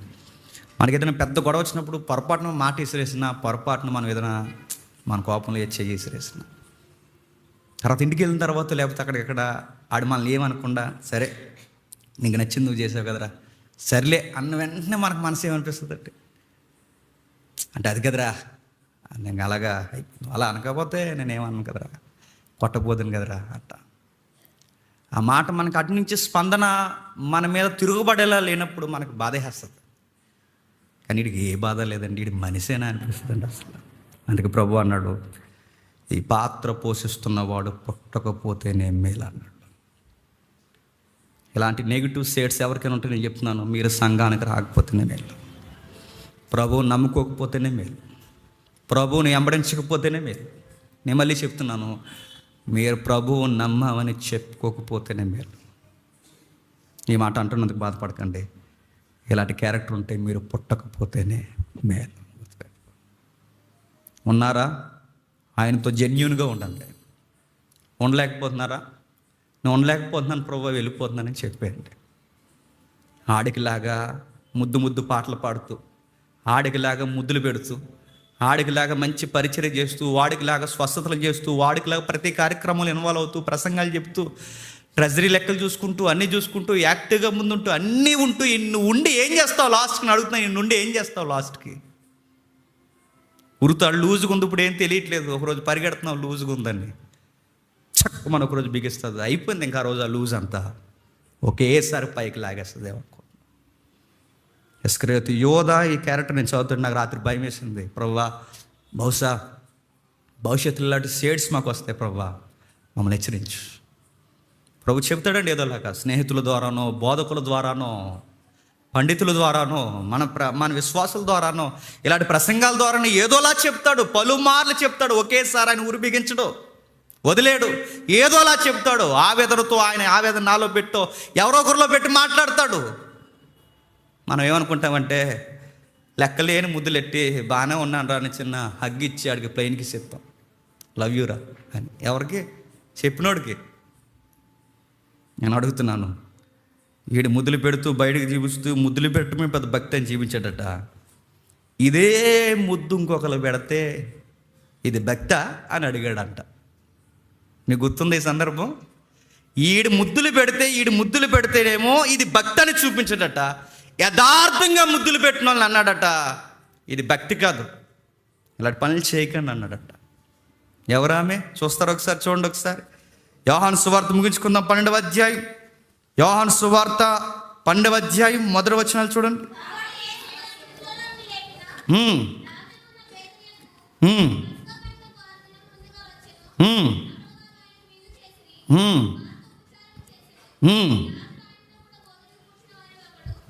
మనకి ఏదైనా పెద్ద గొడవ వచ్చినప్పుడు పొరపాటున మాట విసిరేసిన, పొరపాటున మనం ఏదైనా మన కోపంలో ఏది చెయ్యి విసిరేసిన తర్వాత ఇంటికి వెళ్ళిన తర్వాత లేకపోతే అక్కడిక్కడ ఆడు మనల్ని ఏమనకుండా, సరే నీకు నచ్చింది నువ్వు చేసావు కదరా సర్లే అన్న వెంటనే మనకు మనసు ఏమనిపిస్తుంది అంటే అది కదరా, నేను అలాగా అలా అనకపోతే నేనేమన్నాను కదరా, కొట్టపోదును కదరా అట్ట. ఆ మాట మనకు అటు నుంచి స్పందన మన మీద తిరుగుబడేలా లేనప్పుడు మనకు బాధేస్తుంది. కానీ వీడికి ఏ బాధ లేదండి, వీడి మనిషేనా అనిపిస్తుంది అసలు. అందుకే ప్రభు అన్నాడు, ఈ పాత్ర పోషిస్తున్నవాడు పుట్టకపోతేనే మేలు అన్నాడు. ఇలాంటి నెగిటివ్ షేడ్స్ ఎవరికైనా ఉంటే నేను చెప్తున్నాను, మీరు సంఘానికి రాకపోతేనే మేలు, ప్రభువు నమ్ముకోకపోతేనే మేలు, ప్రభువుని వెంబడించకపోతేనే మేలు. నేను మళ్ళీ చెప్తున్నాను, మీరు ప్రభువు నమ్మమని చెప్పుకోకపోతేనే మేలు. ఈ మాట అంటున్నందుకు బాధపడకండి. ఇలాంటి క్యారెక్టర్ ఉంటే మీరు పుట్టకపోతేనే మేలు. ఉన్నారా? ఆయనతో జెన్యూన్గా ఉండండి. ఉండలేకపోతున్నారా? నేను ఉండలేకపోతున్నాను ప్రభు, వెళ్ళిపోతున్నానని చెప్పేయండి. ఆడికిలాగా ముద్దు పాటలు పాడుతూ, ఆడికిలాగా ముద్దులు పెడుతూ, ఆడికిలాగా మంచి పరిచర్య చేస్తూ, వాడికిలాగా స్వస్థతలు చేస్తూ, వాడికిలాగా ప్రతి కార్యక్రమంలో ఇన్వాల్వ్ అవుతూ, ప్రసంగాలు చెప్తూ, ట్రెజరీ లెక్కలు చూసుకుంటూ, అన్నీ చూసుకుంటూ, యాక్టివ్గా ముందుంటూ, అన్నీ ఉంటూ, ఇన్ని ఉండి ఏం చేస్తావు లాస్ట్కి అడుగుతున్నా. ఇన్ని ఉండి ఏం చేస్తావు లాస్ట్కి? ఉరుతాడు లూజుగా ఉంది, ఇప్పుడు ఏం తెలియట్లేదు. ఒకరోజు పరిగెడుతున్నావు లూజుగా ఉందని, చక్క మన ఒకరోజు బిగిస్తుంది, అయిపోయింది. ఇంకా ఆ రోజు ఆ లూజ్ అంతా ఒకేసారి పైకి లాగేస్తుంది. ఇస్కరియోతు యోధా ఈ క్యారెక్టర్ నేను చదువుతుంటే నాకు రాత్రి భయం వేసింది. ప్రభువా, బహుశా భవిష్యత్తులో ఇలాంటి షేడ్స్ మాకు వస్తాయి ప్రభువా, మమ్మల్ని హెచ్చరించు. ప్రభు చెప్తాడండి ఏదోలాగా, స్నేహితుల ద్వారానో, బోధకుల ద్వారానో, పండితుల ద్వారానో, మన విశ్వాసుల ద్వారానో, ఇలాంటి ప్రసంగాల ద్వారానో ఏదోలా చెప్తాడు. పలుమార్లు చెప్తాడు, ఒకేసారి ఆయన ఊరి బిగించడు, వదిలేడు. ఏదోలా చెప్తాడు. ఆవేదనతో ఆయన ఆవేదన నాలో పెట్టో ఎవరో ఒకరిలో పెట్టి మాట్లాడతాడు. మనం ఏమనుకుంటామంటే లెక్కలేని ముద్దులెట్టి బాగానే ఉన్నాను రా అని చిన్న హగ్ ఇచ్చి ఆడికి ప్లెయిన్కి చెప్తాం, లవ్ యూ రా అని. ఎవరికి? చెప్పినోడికి. నేను అడుగుతున్నాను, వీడు ముద్దులు పెడుతూ బయటకు చూపిస్తూ ముద్దులు పెట్టమే పెద్ద భక్తి అని జీవించాడట. ఇదే ముద్దు ఇంకొకరు పెడితే ఇది భక్తా అని అడిగాడంట. మీకు గుర్తుంది ఈ సందర్భం? ఈడు ముద్దులు పెడితేనేమో ఇది భక్తి అని చూపించాడట. యథార్థంగా ముద్దులు పెట్టిన వాళ్ళని అన్నాడట, ఇది భక్తి కాదు, ఇలాంటి పనులు చేయకండి అన్నాడట. ఎవరామె? చూస్తారు ఒకసారి, చూడండి ఒకసారి. యోహాను సువార్త ముగించుకుందాం. 12వ అధ్యాయం, యోహాను సువార్త 12వ అధ్యాయం మొదటి వచనాలు చూడండి.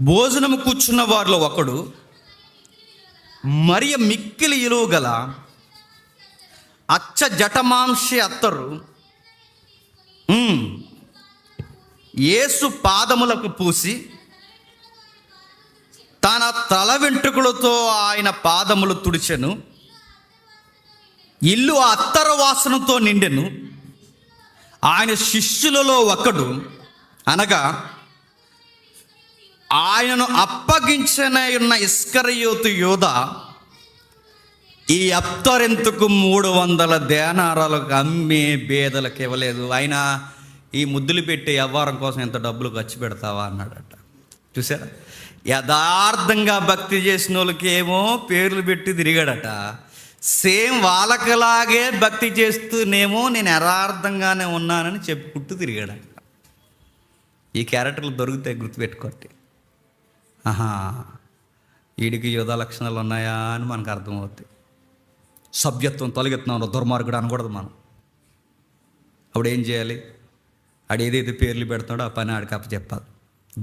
భోజనము కూర్చున్న వారిలో ఒకడు మరియ మిక్కిలి ఇలువ గల అచ్చ జటమాంసి అత్తరు యేసు పాదములకు పూసి తన తల వెంట్రుకలతో ఆయన పాదములు తుడిచెను. ఇల్లు అత్తరు వాసనతో నిండెను. ఆయన శిష్యులలో ఒకడు, అనగా ఆయనను అప్పగించనై ఉన్న ఇస్కరియోతు యోధ, ఈ అత్తరెంతుకు 300 దేనారాలకు అమ్మే బేదలకు ఇవ్వలేదు. ఆయన ఈ ముద్దులు పెట్టి వ్యవహారం కోసం ఎంత డబ్బులు ఖర్చు పెడతావా అన్నాడట. చూసారా, యథార్థంగా భక్తి చేసిన వాళ్ళకి ఏమో పేర్లు పెట్టి తిరిగాడట. సేమ్ వాళ్ళకలాగే భక్తి చేస్తూనేమో నేను యథార్థంగానే ఉన్నానని చెప్పుకుంటూ తిరిగాడట. ఈ క్యారెక్టర్లు దొరికితే గుర్తుపెట్టుకోండి. వీడికి యోధా లక్షణాలు ఉన్నాయా అని మనకు అర్థమవుతుంది. సభ్యత్వం తొలగెత్తున్నాం, దుర్మార్గుడు అనకూడదు మనం. అప్పుడు ఏం చేయాలి? ఆడు ఏదైతే పేర్లు పెడుతున్నాడో ఆ పని ఆడికి చెప్పాలి.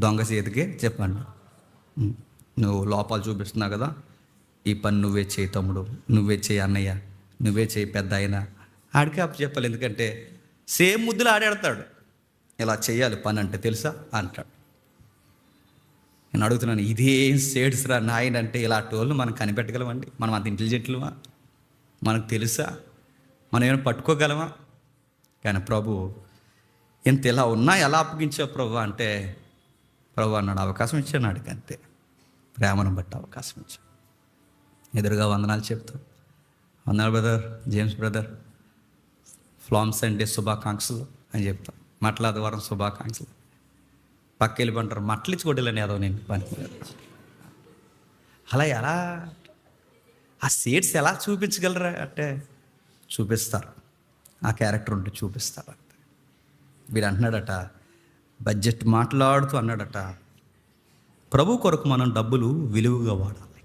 దొంగ చేతికి చెప్పండి, నువ్వు లోపాలు చూపిస్తున్నావు కదా, ఈ పని నువ్వే చేయి తమ్ముడు, నువ్వే చేయి అన్నయ్య, నువ్వే చేయి పెద్ద అయినా, ఆడికి చెప్పాలి. ఎందుకంటే సేమ్ ముద్దులు ఆడేడతాడు. ఇలా చేయాలి పని అంటే తెలుసా అంటాడు. నేను అడుగుతున్నాను, ఇదేం సేడ్స్రా నాయన అంటే ఇలాంటి వాళ్ళు మనం కనిపెట్టగలమండి? మనం అంత ఇంటెలిజెంట్లుమా? మనకు తెలుసా? మనం ఏమైనా పట్టుకోగలమా? కానీ ప్రభు ఇంత ఇలా ఉన్నా ఎలా అప్పగించావు ప్రభు అంటే, ప్రభు అన్నాడు, అవకాశం ఇచ్చాను ఆడికి, అంతే. ప్రేమను బట్టి అవకాశం ఇచ్చాను. ఎదురుగా వందనాలు చెప్తాను. వందనాలు బ్రదర్, జేమ్స్ బ్రదర్, ఫ్లామ్స్ అంటే శుభాకాంక్షలు అని చెప్తాను. మట్ల ఆదివారం శుభాకాంక్షలు. పక్క వెళ్ళిపోంటారు, మట్లించుకోవట్లేని యాదవ్ నేను పని. అలా ఎలా ఆ సీట్స్ ఎలా చూపించగలరా అంటే చూపిస్తారు. ఆ క్యారెక్టర్ ఉంటే చూపిస్తారు. వీడు అంటున్నాడట, బడ్జెట్ మాట్లాడుతూ అన్నాడట, ప్రభు కొరకు మనం డబ్బులు విలువగా వాడాలి,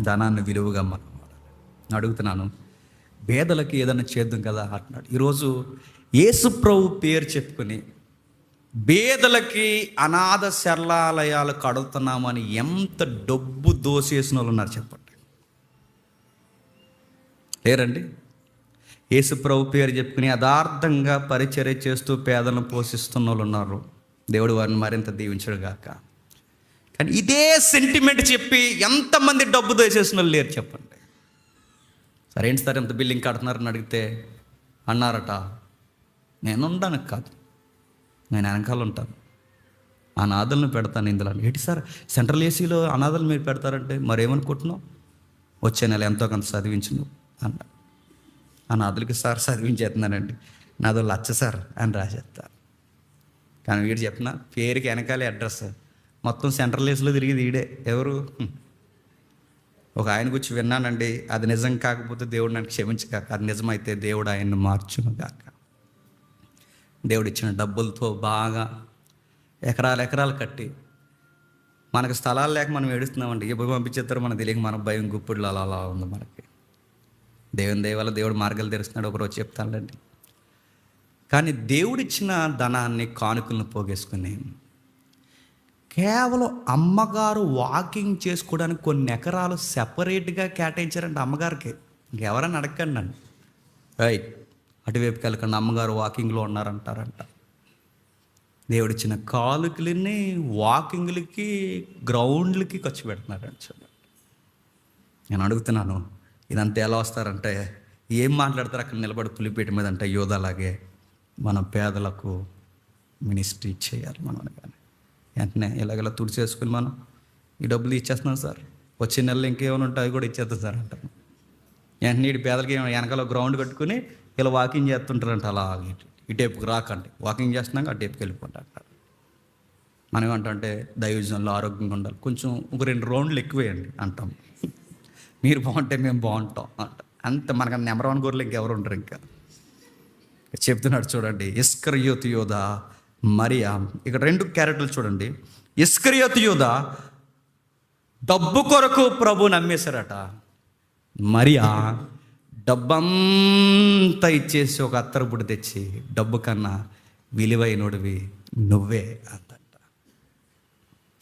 ధనాన్ని విలువగా మనం వాడాలి. అడుగుతున్నాను, పేదలకి ఏదైనా చేద్దాం కదా అంటున్నాడు. ఈరోజు యేసు ప్రభు పేరు చెప్పుకొని పేదలకి అనాథ శరణాలయాలు కడుగుతున్నామని ఎంత డబ్బు దోసేసిన వాళ్ళు ఉన్నారు చెప్పండి. లేరండి? యేసు ప్రభు పేరు చెప్పుకుని యథార్థంగా పరిచర్య చేస్తూ పేదలను పోషిస్తున్న వాళ్ళు ఉన్నారు. దేవుడు వారిని మరింత దీవించడు గాక. కానీ ఇదే సెంటిమెంట్ చెప్పి ఎంతమంది డబ్బు దోసేసిన వాళ్ళు లేరు చెప్పండి. సరే ఏంటి సార్ ఎంత బిల్డింగ్ కడుతున్నారని అడిగితే అన్నారట, నేను ఉండడానికి కాదు, నేను వెనకాల ఉంటాను, అనాథలను పెడతాను ఇందులో. ఏంటి సార్ సెంట్రల్ ఏసీలో అనాథలు మీరు పెడతారంటే మరేమనుకుంటున్నావు? వచ్చే నెల ఎంతో కొంత చదివించను అన్న. అనాథలకి సార్ చదివించేస్తున్నానండి, నాదో 1,00,000 సార్ అని రాసేస్తారు. కానీ వీడు చెప్పిన పేరుకి వెనకాలే అడ్రస్ మొత్తం సెంట్రల్ ఏసీలో తిరిగి వీడే. ఎవరు? ఒక ఆయన గురించి విన్నానండి, అది నిజం కాకపోతే దేవుడు నన్ను క్షమించగాక, అది నిజమైతే దేవుడు ఆయన్ని మార్చును గాక. దేవుడు ఇచ్చిన డబ్బులతో బాగా ఎకరాలు కట్టి, మనకు స్థలాలు లేక మనం ఏడుస్తున్నామండి. ఎప్పుడు పంపించేస్తారు మనకు తెలియక, మన భయం గుప్పిళ్ళు అలా ఉంది మనకి. దేవుని దయ వల్ల దేవుడు మార్గాలు తెరుస్తున్నాడు, ఒకరోజు చెప్తానండి. కానీ దేవుడిచ్చిన ధనాన్ని కానుకలను పోగేసుకుని కేవలం అమ్మగారు వాకింగ్ చేసుకోవడానికి కొన్ని ఎకరాలు సెపరేట్గా కేటాయించారంటే అమ్మగారికి. ఇంకెవరని అడగండి నన్ను, రైట్ అటువైపుకి వెళ్ళకండి, అమ్మగారు వాకింగ్లో ఉన్నారంటారంట. దేవుడిచ్చిన కానుకలన్నీ వాకింగ్లకి గ్రౌండ్లకి ఖర్చు పెడుతున్నారంట. నేను అడుగుతున్నాను, ఇదంతా ఎలా వస్తారంటే ఏం మాట్లాడతారు అక్కడ నిలబడి పులిపేట మీద అంటే యోధాలాగే మనం పేదలకు మినిస్ట్రీ చేయాలి. మనం కానీ వెంటనే ఇలాగలా తుడిచేసుకుని మనం ఈ డబ్బులు ఇచ్చేస్తున్నాం సార్, వచ్చే నెలలో ఇంకేమైనా ఉంటే అవి కూడా ఇచ్చేస్తాం సార్ అంటారు. వెంటనే ఈ పేదలకి వెనకాల గ్రౌండ్ కట్టుకుని ఇలా వాకింగ్ చేస్తుంటారంట. అలా ఇటేపుకి రాకండి, వాకింగ్ చేస్తున్నాక అటేపుకి వెళ్ళిపోండి అంటారు. మనం ఏమంటే దైవజనంలో ఆరోగ్యంగా ఉండాలి, కొంచెం ఒక 2 రౌండ్లు ఎక్కువేయండి అంటాం. మీరు బాగుంటే మేము బాగుంటాం అంట. అంత మనకు నెంబర్ 1 గోర్లు ఇంకెవరు ఉంటారు. ఇంకా చెప్తున్నాడు చూడండి, ఇస్కరియోతు యోధ, మరియా. ఇక్కడ 2 క్యారెక్టర్లు చూడండి. ఇస్కరియోతు యోధ డబ్బు కొరకు ప్రభు నమ్మేశారట. మరియా డబ్బంతా ఇచ్చేసి ఒక అత్తరుపుడు తెచ్చి డబ్బు కన్నా విలువైనడివి నువ్వే అందంట.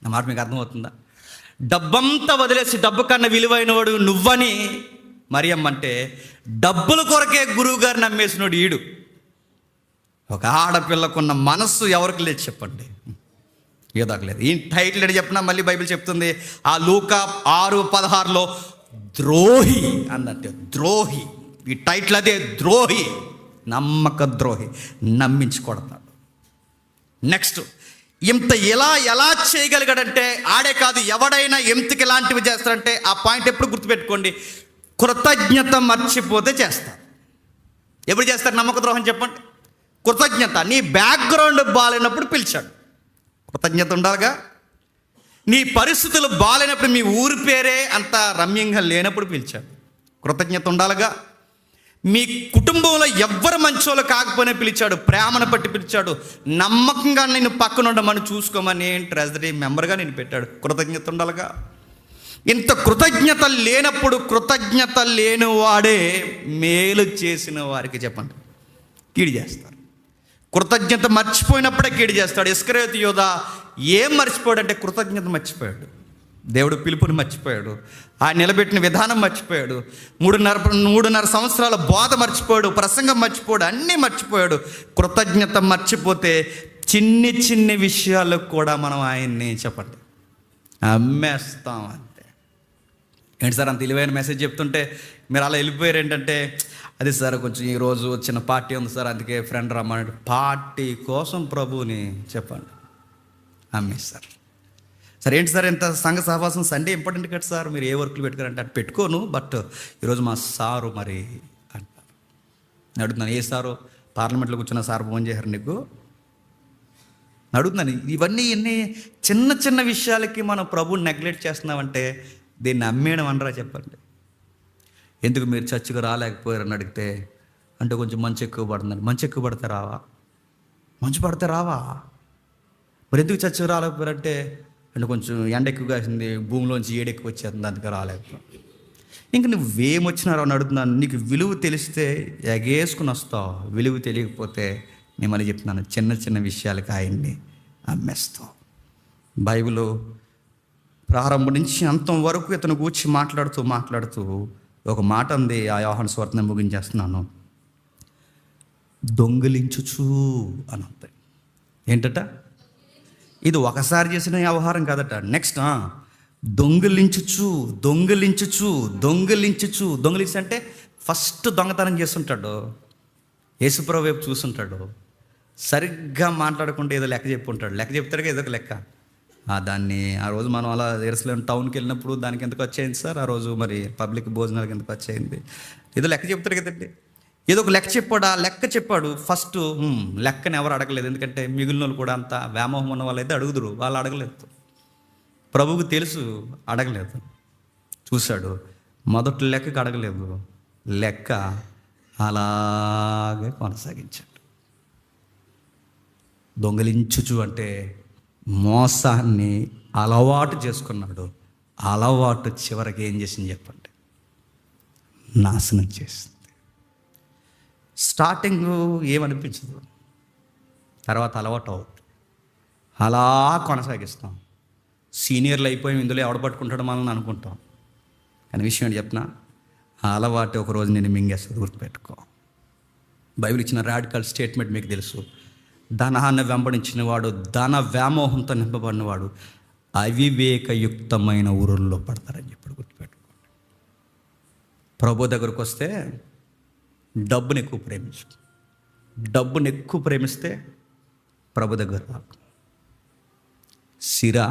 నా మాట మీకు అర్థమవుతుందా? డబ్బంతా వదిలేసి డబ్బు కన్నా విలువైనవాడు నువ్వని మరియమ్మ అంటే, డబ్బుల కొరకే గురువు గారు నమ్మేసినోడు ఈడు. ఒక ఆడపిల్లకున్న మనస్సు ఎవరికి లేదు చెప్పండి? ఏదాకలేదు. ఈ టైటిల్ అని చెప్పినా మళ్ళీ బైబిల్ చెప్తుంది, ఆ లూకా 6:16లో ద్రోహి అన్నట్టు. ద్రోహి, ఈ టైటిల్ అదే, ద్రోహి, నమ్మక ద్రోహి, నమ్మించి కొడతాడు. నెక్స్ట్, ఇంత ఎలా చేయగలిగాడంటే, ఆడే కాదు ఎవడైనా ఎంతకి ఇలాంటివి చేస్తాడంటే, ఆ పాయింట్ ఎప్పుడు గుర్తుపెట్టుకోండి, కృతజ్ఞత మర్చిపోతే చేస్తారు. ఎప్పుడు చేస్తారు నమ్మక ద్రోహం చెప్పండి? కృతజ్ఞత. నీ బ్యాక్గ్రౌండ్ బాగాలేనప్పుడు పిలిచాడు, కృతజ్ఞత ఉండాలిగా. నీ పరిస్థితులు బాగాలేనప్పుడు, మీ ఊరి పేరే అంత రమ్యంగా లేనప్పుడు పిలిచాడు, కృతజ్ఞత ఉండాలిగా. మీ కుటుంబంలో ఎవ్వరు మంచోళ్ళు కాకపోయినా పిలిచాడు, ప్రేమను బట్టి పిలిచాడు, నమ్మకంగా నేను పక్కన ఉండమని, చూసుకోమని, ట్రెజరీ మెంబర్గా నేను పెట్టాడు, కృతజ్ఞత ఉండాలిగా. ఇంత కృతజ్ఞత లేనప్పుడు, కృతజ్ఞత లేనివాడే మేలు చేసిన వారికి చెప్పండి కీడు చేస్తారు. కృతజ్ఞత మర్చిపోయినప్పుడే కీడు చేస్తాడు. ఇస్కరియోతు యూదా ఏం మర్చిపోయాడంటే కృతజ్ఞత మర్చిపోయాడు. దేవుడు పిలుపుని మర్చిపోయాడు, ఆయన నిలబెట్టిన విధానం మర్చిపోయాడు, 3.5 సంవత్సరాల బోధ మర్చిపోయాడు, ప్రసంగం మర్చిపోయాడు, అన్నీ మర్చిపోయాడు. కృతజ్ఞత మర్చిపోతే చిన్ని విషయాలకు కూడా మనం ఆయన్ని చెప్పండి అమ్మేస్తాం అంతే. ఏంటి సార్ అంత విలువైన మెసేజ్ చెప్తుంటే మీరు అలా వెళ్ళిపోయారు ఏంటంటే, అది సార్ కొంచెం ఈరోజు చిన్న పార్టీ ఉంది సార్, అందుకే ఫ్రెండ్ రమ్మన్నాడు. పార్టీ కోసం ప్రభువుని చెప్పండి అమ్మేస్తారు. సరే ఏంటి సార్ ఎంత సంఘ సహవాసం, సండే ఇంపార్టెంట్ కదా సార్, మీరు ఏ వర్క్లు పెట్టుకోరంటే, అటు పెట్టుకోను, బట్ ఈరోజు మా సారు మరి అంటారు. నేను అడుగుతున్నాను, ఏ సారు? పార్లమెంట్లో కూర్చున్న సార్ ఫోన్ చేశారు నీకు? అడుగుతున్నాను. ఇవన్నీ చిన్న విషయాలకి మనం ప్రభువుని నెగ్లెక్ట్ చేస్తున్నామంటే దీన్ని అమ్మేయడం అనరా చెప్పండి? ఎందుకు మీరు చర్చికి రాలేకపోయారని అడిగితే, అంటే కొంచెం మంచు ఎక్కువ పడుతుందండి. మంచు ఎక్కువ పడితే రావా? మంచు పడితే రావా? మరి ఎందుకు చర్చికి రాలేకపోయారంటే, అంటే కొంచెం ఎండ ఎక్కువ కాసింది, భూమిలోంచి ఏడు ఎక్కువ వచ్చేస్తుంది, అందుకే రాలేకపోయాం. ఇంక నువ్వేమొచ్చినా అని అడుగుతున్నాను. నీకు విలువ తెలిస్తే ఎగేసుకుని వస్తావు, విలువ తెలియకపోతే నేను మళ్ళీ చెప్తున్నాను, చిన్న విషయాలకి ఆయన్ని అమ్మేస్తావు. బైబిల్ ప్రారంభం నుంచి అంతం వరకు ఇతను కూర్చి మాట్లాడుతూ ఒక మాట ఉంది. ఆ యోహాను సువార్తను ముగించేస్తున్నాను. దొంగిలించుచు అని అంతే. ఏంటట? ఇది ఒకసారి చేసిన వ్యవహారం కాదట. నెక్స్ట్ దొంగిలించు అంటే ఫస్ట్ దొంగతనం చేస్తుంటాడు, యేసుప్రభు వైపు చూస్తుంటాడు, సరిగ్గా మాట్లాడకుండా ఏదో లెక్క చెప్పుంటాడు. లెక్క చెప్తాడుగా ఏదో ఒక లెక్క. దాన్ని ఆ రోజు మనం అలా ఎరుసలేం టౌన్కి వెళ్ళినప్పుడు దానికి ఎంత ఖర్చు అయింది సార్, ఆ రోజు మరి పబ్లిక్ భోజనాలకు ఎంత ఖర్చు అయింది, ఏదో లెక్క చెప్తాడు కదండి. ఏదో ఒక లెక్క చెప్పాడు. ఆ లెక్క చెప్పాడు. ఫస్ట్ లెక్కని ఎవరు అడగలేదు, ఎందుకంటే మిగిలిన వాళ్ళు కూడా అంత వ్యామోహం ఉన్న వాళ్ళు అయితే అడుగుదురు, వాళ్ళు అడగలేదు. ప్రభువుకు తెలుసు అడగలేదు. చూశాడు, మొదటి లెక్కకి అడగలేదు, లెక్క అలాగే కొనసాగించాడు. దొంగిలించుచు అంటే మోసాన్ని అలవాటు చేసుకున్నాడు. అలవాటు చివరికి ఏం చేసింది చెప్పండి? నాశనం చేసింది. స్టార్టింగ్ ఏమనిపించదు, తర్వాత అలవాటు అవుతుంది. అలా కొనసాగిస్తాం. సీనియర్లు అయిపోయి ఇందులో ఎవడ పట్టుకుంటాడు మనల్ని అనుకుంటాం. కానీ విషయం ఏంటి చెప్పిన, ఆ అలవాటు ఒకరోజు నేను మింగేస్తుంది, గుర్తుపెట్టుకో. బైబిల్ ఇచ్చిన రాడికల్ స్టేట్మెంట్ మీకు తెలుసు. ధనాన్ని వెంబడించిన వాడు, ధన వ్యామోహంతో నింపబడినవాడు అవివేకయుక్తమైన ఊరుల్లో పడతారని చెప్పి గుర్తుపెట్టుకోండి. ప్రభు దగ్గరకు వస్తే డబ్బుని ఎక్కువ ప్రేమిస్తే ప్రభు దగ్గర రాకు. సిరా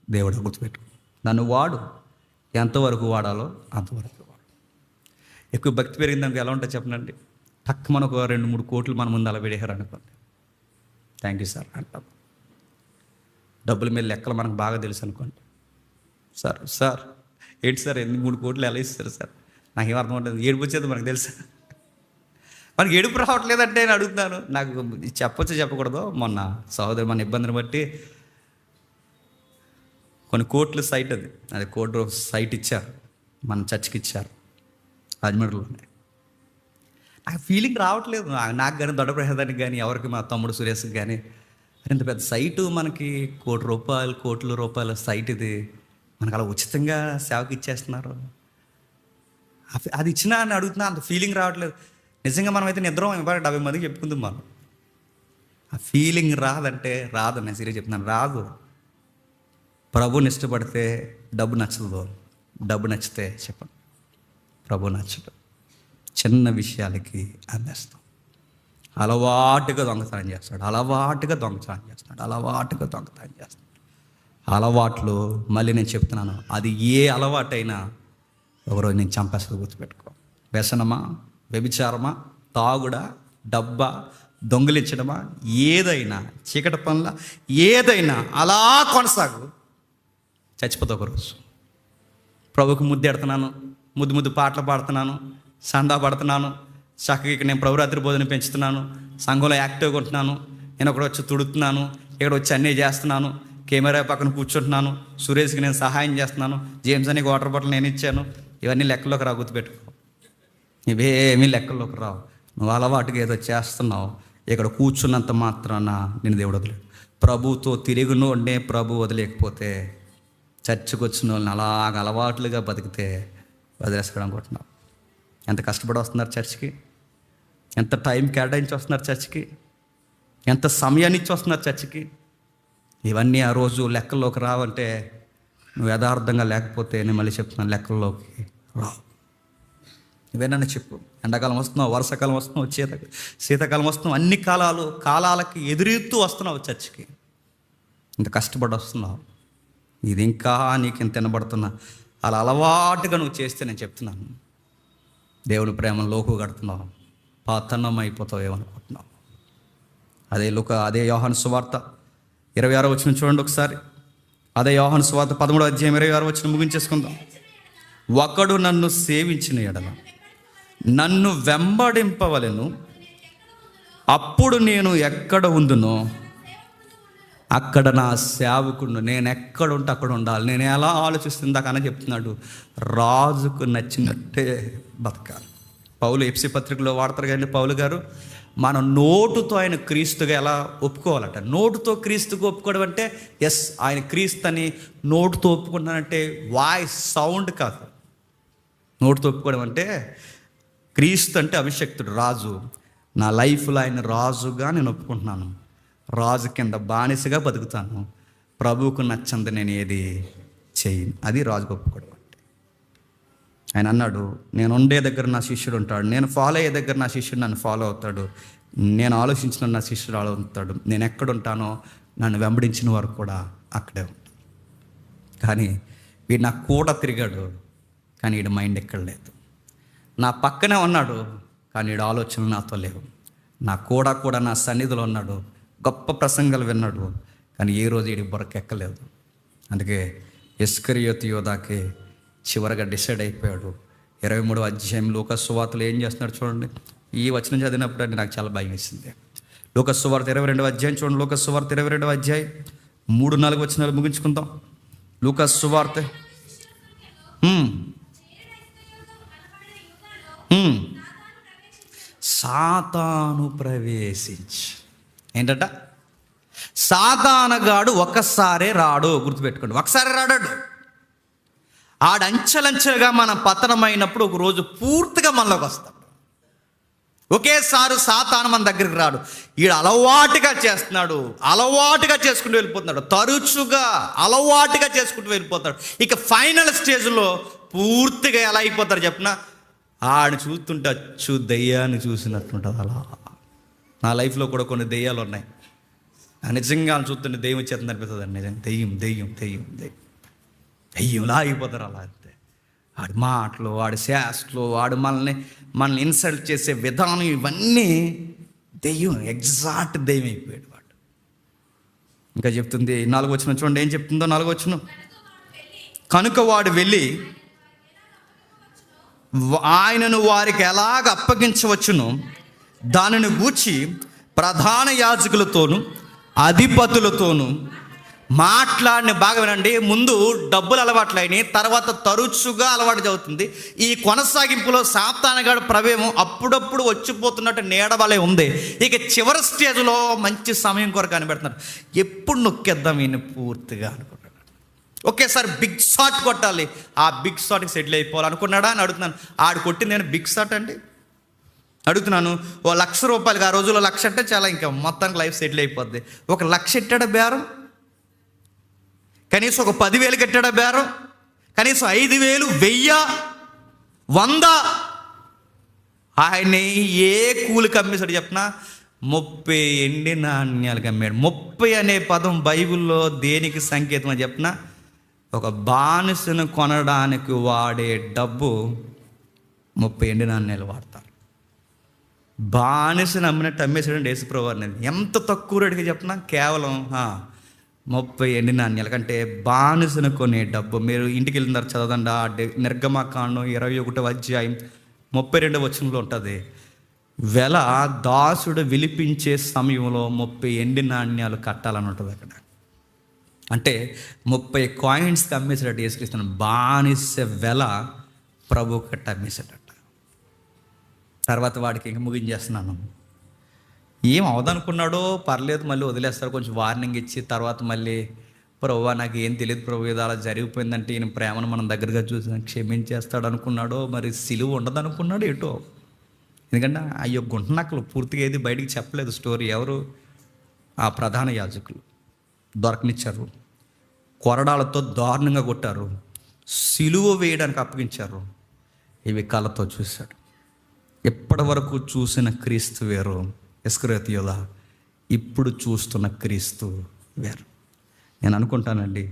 దేవుడు గుర్తుపెట్టుకో. నన్ను వాడు, ఎంతవరకు వాడాలో అంతవరకు వాడు. ఎక్కువ భక్తి పెరిగిందానికి ఎలా ఉంటుంది చెప్పనండి? టక్ మనకు 2-3 కోట్లు మన ముందు అలా పెడేశారు అనుకోండి, థ్యాంక్ యూ సార్ అంటాం. డబ్బుల మీద లెక్కలు మనకు బాగా తెలుసు అనుకోండి. సార్ ఏంటి సార్ 3 కోట్లు ఎలా ఇస్తారు సార్? నాకేం అర్థం ఉంటుంది, ఏడుపు వచ్చేది మనకు తెలుసా? మనకి ఏడుపు రావట్లేదంటే నేను అడుగుతున్నాను. నాకు చెప్పొచ్చు చెప్పకూడదు, మొన్న సహోదరు మన ఇబ్బందిని బట్టి కొన్ని కోట్లు సైట్, అది కోర్టు సైట్ ఇచ్చారు, మన చర్చికి ఇచ్చారు రాజమండ్రిలోనే. నాకు ఫీలింగ్ రావట్లేదు, నాకు కానీ దొడ్డ ప్రసాదానికి కానీ ఎవరికి, మా తమ్ముడు సురేష్కి కానీ ఇంత పెద్ద సైటు మనకి కోట్ల రూపాయల సైట్ ఇది, మనకు అలా ఉచితంగా సేవకి ఇచ్చేస్తున్నారు. అది ఇచ్చినా అని అడుగుతున్నా, అంత ఫీలింగ్ రావట్లేదు. నిజంగా మనమైతే నిద్ర 70 మందికి చెప్పుకుందాం. మనం ఆ ఫీలింగ్ రాదంటే రాదు. నేను సీరియస్ చెప్తున్నాను, రాదు. ప్రభుని ఇష్టపడితే డబ్బు నచ్చదు. డబ్బు నచ్చితే చెప్పండి, ప్రభు నచ్చదు. చిన్న విషయాలకి అందేస్తాం. అలవాటుగా దొంగతనం చేస్తాడు, అలవాట్లు. మళ్ళీ నేను చెప్తున్నాను, అది ఏ అలవాటైనా ఒకరోజు నేను చంపేస్తుంది, గుర్తుపెట్టుకో. వ్యసనమా, వ్యభిచారమా, తాగుడా, డబ్బా, దొంగిలించడమా, ఏదైనా చీకటి పనుల ఏదైనా అలా కొనసాగు, చచ్చిపోతా ఒకరోజు. ప్రభుకి ముద్దెడుతున్నాను, ముద్దు పాటలు పాడుతున్నాను, సండా పడుతున్నాను, చక్కగా ఇక్కడ నేను ప్రభురాత్రి భోజనం పెంచుతున్నాను, సంఘంలో యాక్టివ్గా ఉంటున్నాను, నేను ఒకటి వచ్చి తుడుతున్నాను, ఇక్కడ వచ్చి అన్నీ చేస్తున్నాను, కెమెరా పక్కన కూర్చుంటున్నాను, సురేష్కి నేను సహాయం చేస్తున్నాను, జేమ్స్ అని వాటర్ బాటిల్ నేను ఇచ్చాను, ఇవన్నీ లెక్కలోకి రా, గుర్తుపెట్టుకో. ఇవేమీ లెక్కల్లోకి రావు. నువ్వు అలవాటుగా ఏదో చేస్తున్నావు, ఇక్కడ కూర్చున్నంత మాత్రాన నేను దేవుడు వదిలేడు. ప్రభుతో తిరిగినోడే ప్రభు వదిలేకపోతే, చర్చికి వచ్చిన వాళ్ళని అలాగ అలవాట్లుగా బతికితే వదిలేసుకోవడం అనుకుంటున్నావు. ఎంత కష్టపడి వస్తున్నారు చర్చికి, ఎంత టైం కేటాయించి వస్తున్నారు చర్చికి, ఎంత సమయాన్ని ఇచ్చి వస్తున్నారు చర్చికి. ఇవన్నీ ఆ రోజు లెక్కల్లోకి రావంటే, నువ్వు యథార్థంగా లేకపోతే నేను మళ్ళీ చెప్తున్నాను, లెక్కల్లోకి రావు. ఇవేనన్నా చెప్పు. ఎండాకాలం వస్తున్నావు, వర్షాకాలం వస్తున్నావు, శీతాకాలం వస్తున్నావు, అన్ని కాలాలకి ఎదురెత్తు వస్తున్నావు చర్చికి. ఇంత కష్టపడి వస్తున్నావు, ఇది ఇంకా నీకు ఇంత తినబడుతున్నా. అలా అలవాటుగా నువ్వు చేస్తే నేను చెప్తున్నాను, దేవుని ప్రేమను లోకు కడుతున్నావు, పాతన్నం అయిపోతావు ఏమనుకుంటున్నావు. అదే యోహాను సువార్త 26వ వచనం చూడండి ఒకసారి. అదే యోహాను సువార్త 13వ అధ్యాయం 26వ వచనం ముగించేసుకుందాం. ఒకడు నన్ను సేవించిన ఎడల నన్ను వెంబడింపవలెను, అప్పుడు నేను ఎక్కడ ఉందునో అక్కడ నా సేవకుడు. నేను ఎక్కడ ఉంటే అక్కడ ఉండాలి. నేను ఎలా ఆలోచిస్తుందాకనే చెప్తున్నాడు, రాజుకు నచ్చినట్టే బతకాలి. పౌలు ఎఫ్సీ పత్రికలో వాడతారు కానీ పౌలు గారు, మన నోటుతో ఆయన క్రీస్తుగా ఎలా ఒప్పుకోవాలట. నోటుతో క్రీస్తుగా ఒప్పుకోవడం అంటే, ఎస్ ఆయన క్రీస్తు అని నోటుతో ఒప్పుకుంటానంటే వాయిస్ సౌండ్ కాదు. నోటుతో ఒప్పుకోవడం అంటే, క్రీస్తు అంటే అభిషక్తుడు, రాజు. నా లైఫ్లో ఆయన రాజుగా నేను ఒప్పుకుంటున్నాను, రాజు కింద బానిసగా బతుకుతాను, ప్రభువుకు నచ్చంది నేను ఏది చేయను. అది రాజుకు ఒప్పుకోవడం అంటే. ఆయన అన్నాడు, నేను ఉండే దగ్గర నా శిష్యుడు ఉంటాడు, నేను ఫాలో అయ్యే దగ్గర నా శిష్యుడు నన్ను ఫాలో అవుతాడు, నేను ఆలోచించిన నా శిష్యుడు అవుతాడు, నేను ఎక్కడుంటానో నన్ను వెంబడించిన వారు కూడా అక్కడే ఉంటారు. కానీ వీడు నాకు కూడా తిరిగాడు, కానీ వీడి మైండ్ ఎక్కడ లేదు. నా పక్కనే ఉన్నాడు, కానీ వీడు ఆలోచనలు నాతో లేవు. నా కూడా నా సన్నిధిలో ఉన్నాడు, గొప్ప ప్రసంగాలు విన్నాడు, కానీ ఏ రోజు వీడి బొరకెక్కలేదు. అందుకే ఇస్కరియోతు యోధాకి చివరిగా డిసైడ్ అయిపోయాడు. 23వ అధ్యాయం లూకాసు సువార్తలో ఏం చేస్తున్నాడు చూడండి. ఈ వచనం చదివినప్పుడు అంటే నాకు చాలా భయం వేసింది. లూకాసు సువార్త 22వ అధ్యాయం చూడండి. లూకాసు సువార్త 22వ అధ్యాయం 3-4 వచనాలు ముగించుకుందాం. లూకాసు సువార్త సాతాను ప్రవేశించి, ఏంటట, సాతానగాడు ఒక్కసారే రాడు, గుర్తుపెట్టుకోండి, ఒకసారి రాడాడు. ఆడంచెలంచెలుగా మనం పతనమైనప్పుడు ఒక రోజు పూర్తిగా మనలోకి వస్తాడు. ఒకేసారి సాతాను మన దగ్గరికి రాడు. ఈడు అలవాటుగా చేస్తున్నాడు, అలవాటుగా చేసుకుంటూ వెళ్ళిపోతున్నాడు, తరచుగా అలవాటుగా చేసుకుంటూ వెళ్ళిపోతాడు. ఇక ఫైనల్ స్టేజ్లో పూర్తిగా ఎలా అయిపోతారు చెప్పిన, ఆడిని చూస్తుంటే అచ్చు దెయ్యాన్ని చూసినట్టుంటుంది. అలా నా లైఫ్లో కూడా కొన్ని దెయ్యాలు ఉన్నాయి. నిజంగా చూస్తుంటే దెయ్యం వచ్చేస్తుంది అనిపిస్తుంది అండి. నిజంగా దెయ్యంలా అయిపోతారు. అలా అంతే. వాడి మాటలు, వాడి శాస్త్రలు, వాడు మనల్ని ఇన్సల్ట్ చేసే విధానం, ఇవన్నీ దెయ్యం, ఎగ్జాక్ట్ దెయ్యం అయిపోయాడు వాడు. ఇంకా చెప్తుంది 4వ వచనం చూడండి, ఏం చెప్తుందో 4వ వచనం. కనుక వాడు వెళ్ళి ఆయనను వారికి ఎలాగ అప్పగించవచ్చునో దానిని గూర్చి ప్రధాన యాజకులతోనూ అధిపతులతోనూ మాట్లాడిన బాగా వినండి. ముందు డబ్బులు అలవాట్లయినాయి, తర్వాత తరచుగా అలవాటు అవుతుంది. ఈ కొనసాగింపులో సాతానుగాడు ప్రవేశం అప్పుడప్పుడు వచ్చిపోతున్నట్టు నీడవలే ఉంది. ఇక చివరి స్టేజ్లో మంచి సమయం కొరకు కనిపెడుతున్నారు. ఎప్పుడు నొక్కేద్దాం ఈయన పూర్తిగా అనుకుంటున్నాడు. ఒకేసారి బిగ్ షాట్ కొట్టాలి, ఆ బిగ్ షాట్కి సెటిల్ అయిపోవాలి అనుకున్నాడా అని అడుగుతున్నాను. ఆడు కొట్టి నేను బిగ్ షాట్ అండి అడుగుతున్నాను. ఓ ₹1,00,000, ఆ రోజుల్లో 1,00,000 అంటే చాలా, ఇంకా మొత్తానికి లైఫ్ సెటిల్ అయిపోద్ది. 1,00,000 ఎట్టాడా బేరం? కనీసం ఒక 10,000 కట్టాడా బేరం? కనీసం 5,000, 1000, 100 ఆయన ఏ కూలికి అమ్మేశాడు చెప్పిన? 30 ఎండి నాణ్యాలకు అమ్మాడు. 30 అనే పదం బైబిల్లో దేనికి సంకేతం అని చెప్పిన? ఒక బానిసను కొనడానికి వాడే డబ్బు 30 ఎండి నాణ్యాలు వాడతారు. బానిసను అమ్మినట్టు అమ్మేసాడండి యేసుప్రభువు అనేది. ఎంత తక్కువ రేటుకి చెప్పిన? కేవలం 30 ఎండి నాణ్యాల కంటే బానిసను కొనే డబ్బు. మీరు ఇంటికి వెళ్ళిన తర్వాత చదవండి, ఆ నిర్గమకాండం 21వ అధ్యాయం 32వ వచనంలో ఉంటుంది. వెల దాసుడు విలిపించే సమయంలో 30 ఎండి నాణ్యాలు కట్టాలని ఉంటుంది అక్కడ. అంటే 30 కాయిన్స్కి అమ్మేసాడట యేసుక్రీస్తును. బానిస వెల ప్రభు కట్ట అమ్మేసాడట. తర్వాత వాడికి ఇంక ముగించేస్తున్నాను. ఏం అవదనుకున్నాడో పర్లేదు, మళ్ళీ వదిలేస్తారు, కొంచెం వార్నింగ్ ఇచ్చి తర్వాత మళ్ళీ ప్రభువా నాకు ఏం తెలియదు ప్రభు, ఏదో అలా జరిగిపోయిందంటే ఈయన ప్రేమను మనం దగ్గరగా చూసి క్షమించేస్తాడు అనుకున్నాడో, మరి సిలువ ఉండదు అనుకున్నాడు ఏటో. ఎందుకంటే అయ్యో గుంటనక్కలు పూర్తిగా ఏది బయటికి చెప్పలేదు స్టోరీ. ఎవరు? ఆ ప్రధాన యాజకులు దొరకనిచ్చారు, కొరడాలతో దారుణంగా కొట్టారు, సిలువ వేయడానికి అప్పగించారు. ఇవి కళ్ళతో చూశాడు. ఎప్పటి వరకు చూసిన క్రీస్తు వేరు ఇస్కరియోతు యూదా, ఇప్పుడు చూస్తున్న క్రీస్తు వేరు. నేను అనుకుంటానండి,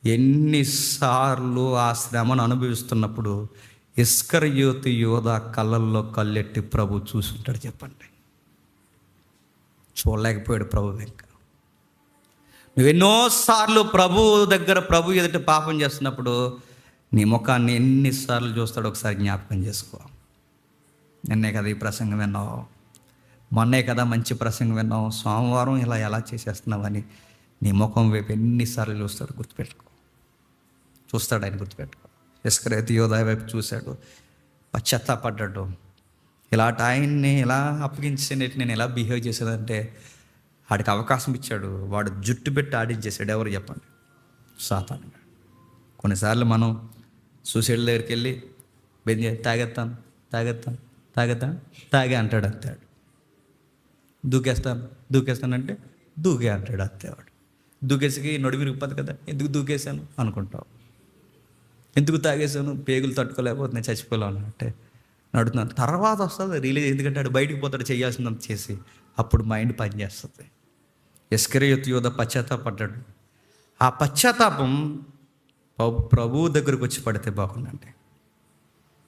ఎన్నిసార్లు ఆ శ్రమను అనుభవిస్తున్నప్పుడు ఇస్కరియోతు యూదా కళ్ళల్లో కళ్ళెట్టి ప్రభు చూసుంటాడు చెప్పండి. చూడలేకపోయాడు ప్రభు. ఇంకా నువ్వెన్నోసార్లు ప్రభు దగ్గర, ప్రభు ఎదుట పాపం చేస్తున్నప్పుడు నీ ముఖాన్ని ఎన్నిసార్లు చూస్తాడో ఒకసారి జ్ఞాపకం చేసుకో. నిన్నే కదా ఈ ప్రసంగం విన్నావు, మొన్నే కదా మంచి ప్రసంగం విన్నావు, సోమవారం ఇలా ఎలా చేసేస్తున్నావని నీ ముఖం వైపు ఎన్నిసార్లు చూస్తాడు గుర్తుపెట్టుకో. చూస్తాడు ఆయన, గుర్తుపెట్టుకో. ఇస్కరియోతు యూదా వైపు చూశాడు, పశ్చాత్తాపడ్డాడు. ఇలాంటి ఆయన్ని ఇలా అప్పగించినట్టు నేను ఎలా బిహేవ్ చేశానంటే వాడికి అవకాశం ఇచ్చాడు, వాడు జుట్టు పెట్టి ఆడించేశాడు. ఎవరు చెప్పండి? సాతాను. కొన్నిసార్లు మనం సూసైడ్ దగ్గరికి వెళ్ళి తాగే అంటాడు అంతేవాడు. దూకేస్తానంటే దూకే అంటాడు అంతేవాడు. దూకేసికి నొడి విరిగిపోతుంది కదా, ఎందుకు దూకేశాను అనుకుంటావు. ఎందుకు తాగేశాను? పేగులు తట్టుకోలేకపోతే నేను చచ్చిపోలేను అంటే నడుతున్నాను. తర్వాత వస్తుంది రిలీజ్, ఎందుకంటే వాడు బయటికి పోతాడు చేయాల్సిందంత చేసి, అప్పుడు మైండ్ పనిచేస్తుంది. ఇస్కరియోతు యూదా పశ్చాత్తాపడ్డాడు. ఆ పశ్చాత్తాపం ప్రభువు దగ్గరకు వచ్చి పడితే బాగుందండి.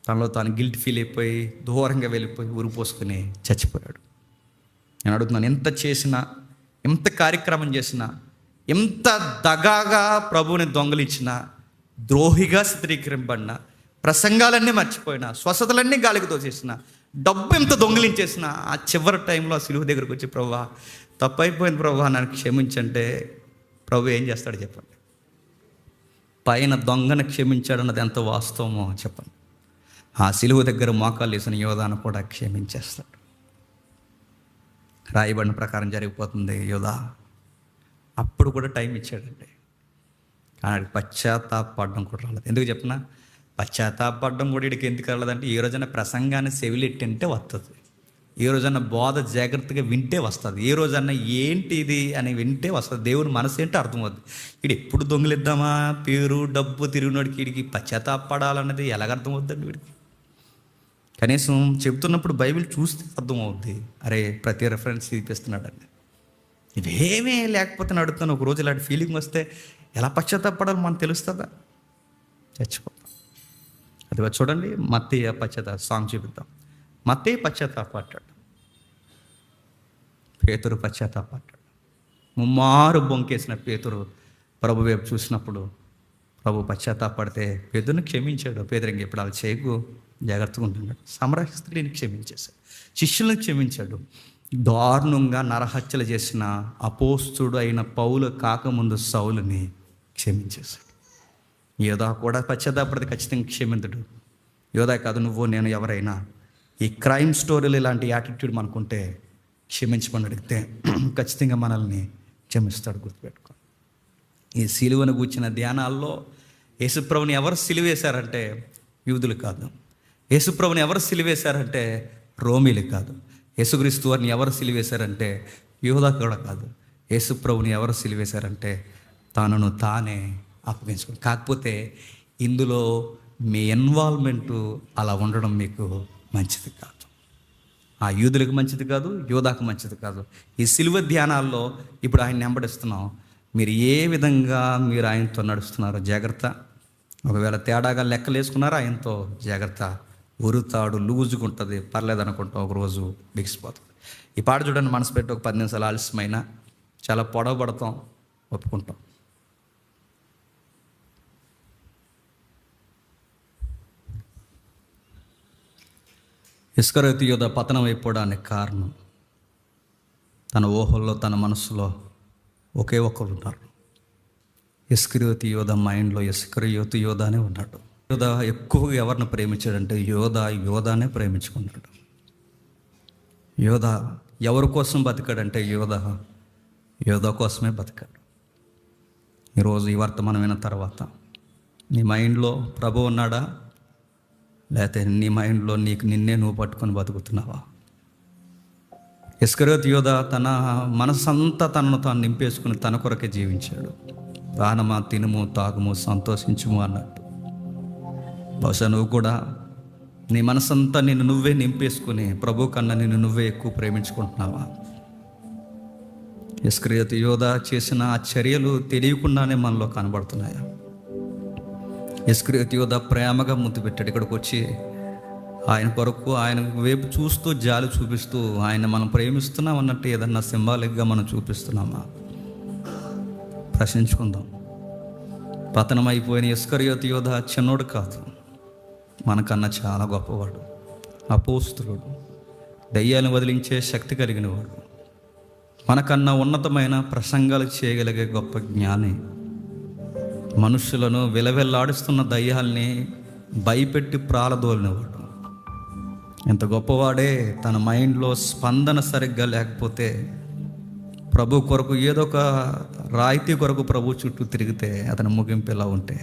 తనలో తాను గిల్ట్ ఫీల్ అయిపోయి దూరంగా వెళ్ళిపోయి ఉరిపోసుకుని చచ్చిపోయాడు. నేను అడుగుతున్నాను, ఎంత చేసినా, ఎంత కార్యక్రమం చేసినా, ఎంత దగాగా ప్రభువుని దొంగలించినా, ద్రోహిగా చిత్రీకరింపబడిన, ప్రసంగాలన్నీ మర్చిపోయినా, స్వస్థతలన్నీ గాలికి తోచేసిన, డబ్బు ఎంత దొంగిలించేసినా, ఆ చివరి టైంలో ఆ సిలువ దగ్గరకు వచ్చి ప్రభువా తప్పు అయిపోయింది ప్రభువా నన్ను క్షమించంటే ప్రభు ఏం చేస్తాడు చెప్పండి? పైన దొంగను క్షమించాడు అన్నది ఎంత వాస్తవమో చెప్పండి. ఆ సిలువ దగ్గర మోకాలు వేసిన యోధాను కూడా క్షమించేస్తాడు. రాయబడిన ప్రకారం జరిగిపోతుంది. యోధా అప్పుడు కూడా టైం ఇచ్చాడండి, కానీ పశ్చాత్తాపడడం కూడా రాలేదు. ఎందుకు చెప్పినా, పశ్చాత్తాపడడం కూడా వీడికి ఎందుకు రాలేదంటే, ఏ రోజైనా ప్రసంగాన్ని సెవిలెట్టింటే వస్తుంది, ఏ రోజన్నా బోధ జాగ్రత్తగా వింటే వస్తుంది, ఏ రోజన్నా ఏంటి ఇది అని వింటే వస్తుంది. దేవుని మనసు ఏంటో అర్థమవుతుంది. వీడు ఎప్పుడు దొంగిలిద్దామా, పేరు డబ్బు తిరిగినోడికి వీడికి పశ్చాత్తాపడాలన్నది ఎలాగ అర్థమవుతుందండి వీడికి? కనీసం చెబుతున్నప్పుడు బైబిల్ చూస్తే అర్థమవుద్ది. అరే ప్రతి రెఫరెన్స్ చూపిస్తున్నాడండి. ఇవేమీ లేకపోతే అడుగుతాను, ఒక రోజు ఇలాంటి ఫీలింగ్ వస్తే ఎలా పశ్చాత్తాపడాలో మనకు తెలుస్తుందా? చచ్చిపోతాం. అది చూడండి, మత్తయి సాంగ్ చూపిద్దాం. మత్తయి పశ్చాత్తాపడ్డాడు, పేతురు పశ్చాత్తాపడ్డాడు. ముమ్మారు బొంకేసిన పేతురు ప్రభు వైపు చూసినప్పుడు ప్రభు పశ్చాత్తాపడితే పేతురుని క్షమించాడు. పేతురు ఇంక ఇప్పుడు అలా చేయకు, జాగ్రత్తగా ఉంటున్నాడు. సమరయ స్త్రీని క్షమించేశాడు, శిష్యులను క్షమించాడు. దారుణంగా నరహత్యలు చేసిన అపోస్తుడు అయిన పౌలు కాకముందు సౌలుని క్షమించేశాడు. యోధా కూడా పశ్చాత్తాపడితే ఖచ్చితంగా క్షమించడు. యోధా కాదు, నువ్వు నేను ఎవరైనా ఈ క్రైమ్ స్టోరీలు ఇలాంటి యాటిట్యూడ్ మనకుంటే క్షమించమని అడిగితే ఖచ్చితంగా మనల్ని క్షమిస్తాడు. గుర్తుపెట్టుకో. ఈ సిలువను కూర్చిన ధ్యానాల్లో యేసుప్రభుని ఎవరు సిలువేశారంటే యూదులు కాదు. యేసుప్రభుని ఎవరు సిలువేశారంటే రోమీలు కాదు. యేసుక్రీస్తు వారిని ఎవరు సిలువేశారంటే యూదా కూడా కాదు. యేసుప్రభుని ఎవరు సిలువేశారంటే తనను తానే అప్పగించుకుని. కాకపోతే ఇందులో మీ ఇన్వాల్వ్మెంటు అలా ఉండడం మీకు మంచిది కాదు. ఆ యూదులకు మంచిది కాదు, యోధాకు మంచిది కాదు. ఈ సిలువ ధ్యానాల్లో ఇప్పుడు ఆయన వెంబడిస్తున్నాం. మీరు ఏ విధంగా మీరు ఆయనతో నడుస్తున్నారో జాగ్రత్త. ఒకవేళ తేడాగా లెక్కలు వేసుకున్నారో ఆయనతో జాగ్రత్త. ఉరుతాడు లూజుకుంటుంది, పర్లేదు అనుకుంటాం, ఒకరోజు బిగిసిపోతుంది. ఈ పాట చూడండి, మనసు పెట్టి ఒక 10 నిమిషాలు ఆలస్యమైనా చాలా పొడవబడతాం, ఒప్పుకుంటాం. ఇస్కరియోతు యోధ పతనం అయిపోవడానికి కారణం తన ఊహల్లో, తన మనసులో ఒకే ఒక్కరు ఉన్నారు. ఇస్కరియోతు యోధ మైండ్లో ఇస్కరియోతు యోధానే ఉన్నాడు. యోధ ఎక్కువగా ఎవరిని ప్రేమించాడంటే యోధానే ప్రేమించుకున్నాడు. యోధ ఎవరి కోసం బతికాడంటే యోధ కోసమే బతికాడు. ఈరోజు ఈ వర్తమానం విన్న తర్వాత నీ మైండ్లో ప్రభు ఉన్నాడా, లేకపోతే నీ మైండ్లో నిన్నే నువ్వు పట్టుకొని బతుకుతున్నావా? ఇస్కరియోతు యోధ తన మనసంతా తనను తాను నింపేసుకుని తన కొరకే జీవించాడు. ప్రాణమా, తినుము, తాగుము, సంతోషించుము అన్నట్టు. బహుశా నువ్వు కూడా నీ మనసంతా నిన్ను నువ్వే నింపేసుకుని ప్రభు కన్నా నిన్ను నువ్వే ఎక్కువ ప్రేమించుకుంటున్నావా? ఇస్కరియోతు యోధ చేసిన ఆ చర్యలు తెలియకుండానే మనలో కనబడుతున్నాయా? ఇస్కరియోతు యోధ ప్రేమగా ముద్దు పెట్టాడు. ఇక్కడికి వచ్చి ఆయన కొరకు ఆయన వైపు చూస్తూ జాలి చూపిస్తూ ఆయన మనం ప్రేమిస్తున్నాం అన్నట్టు ఏదన్నా సింబాలిక్గా మనం చూపిస్తున్నామా? ప్రశ్నించుకుందాం. పతనం అయిపోయిన ఇస్కరియోతు యోధ చిన్నోడు కాదు, మనకన్నా చాలా గొప్పవాడు, అపోస్తులుడు, దయ్యాలను వదిలించే శక్తి కలిగినవాడు, మనకన్నా ఉన్నతమైన ప్రసంగాలు చేయగలిగే గొప్ప జ్ఞాని, మనుషులను విలవిల్లాడిస్తున్న దయ్యాల్ని భయపెట్టి ప్రాలదోలినవాడు. ఇంత గొప్పవాడే తన మైండ్లో స్పందన సరిగ్గా లేకపోతే ప్రభు కొరకు ఏదో ఒక రాయితీ కొరకు ప్రభు చుట్టూ తిరిగితే అతని ముగింపు ఇలా ఉంటే,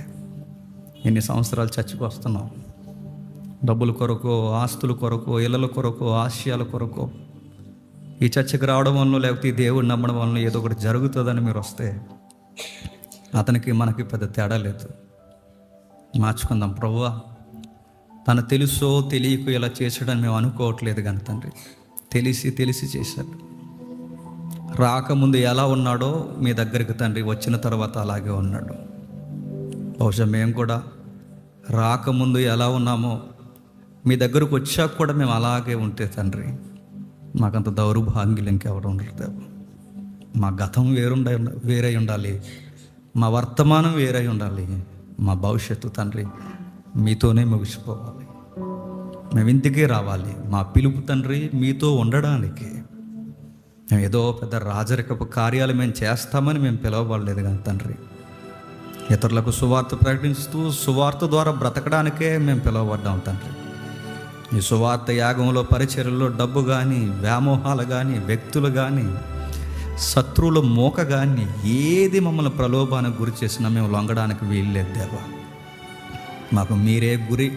ఎన్ని సంవత్సరాలు చర్చకు వస్తున్నాం, డబ్బుల కొరకు, ఆస్తుల కొరకు, ఇళ్ళల కొరకు, ఆశయాల కొరకు ఈ చర్చకు రావడం వల్ల లేకపోతే ఈ దేవుడు నమ్మడం వల్ల ఏదో ఒకటి జరుగుతుందని మీరు వస్తే అతనికి మనకి పెద్ద తేడా లేదు. మార్చుకుందాం. ప్రభువా, తను తెలుసో తెలియకు ఇలా చేసాడని మేము అనుకోవట్లేదు, కానీ తండ్రి తెలిసి చేశాడు. రాకముందు ఎలా ఉన్నాడో మీ దగ్గరికి తండ్రి వచ్చిన తర్వాత అలాగే ఉన్నాడు. బహుశా మేము కూడా రాకముందు ఎలా ఉన్నామో మీ దగ్గరకు వచ్చాక కూడా మేము అలాగే ఉంటే తండ్రి, మాకంత దౌర్భాగ్యులు ఇంకెవరు ఉండరు. మా గతం వేరై ఉండాలి, మా వర్తమానం వేరై ఉండాలి, మా భవిష్యత్తు తండ్రి మీతోనే ముగిసిపోవాలి. మేము ఇంటికే రావాలి. మా పిలుపు తండ్రి మీతో ఉండడానికి. మేము ఏదో పెద్ద రాజరికపు కార్యాలు మేము చేస్తామని మేము పిలవబడలేదు, కానీ తండ్రి ఇతరులకు సువార్త ప్రకటిస్తూ సువార్త ద్వారా బ్రతకడానికే మేము పిలువబడ్డాం తండ్రి. ఈ సువార్త యాగంలో, పరిచర్యలో డబ్బు కానీ, వ్యామోహాలు కానీ, వ్యక్తులు కానీ, శత్రువుల మోక కానీ ఏది మమ్మల్ని ప్రలోభానికి గురి చేసినా మేము లొంగడానికి వీల్లేదు దేవా. మాకు మీరే గురి.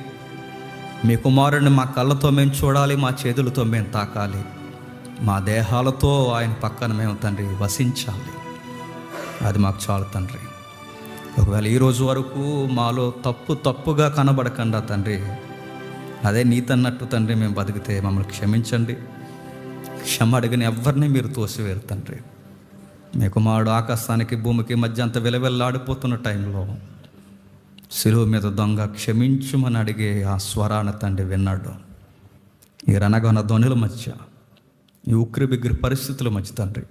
మీ కుమారుడిని మా కళ్ళతో మేము చూడాలి, మా చేతులతో మేము తాకాలి, మా దేహాలతో ఆయన పక్కన మేము తండ్రి వసించాలి. అది మాకు చాలు తండ్రి. ఒకవేళ ఈరోజు వరకు మాలో తప్పుగా కనబడకుండా తండ్రి, అదే నీతన్నట్టు తండ్రి మేము బతికితే మమ్మల్ని క్షమించండి. క్షమ అడిగిన ఎవరిని మీరు తోసివేరు తండ్రి. మీ కుమారుడు ఆకాశానికి భూమికి మధ్య అంత విలవిల్లాడిపోతున్న టైంలో శిలువ మీద దొంగ క్షమించుమని అడిగే ఆ స్వరాన్ని తండ్రి విన్నాడు. ఈ రణగొన ధ్వనుల మధ్య, ఈ ఉక్కిరి బిగ్గిరి పరిస్థితుల మధ్య తండ్రి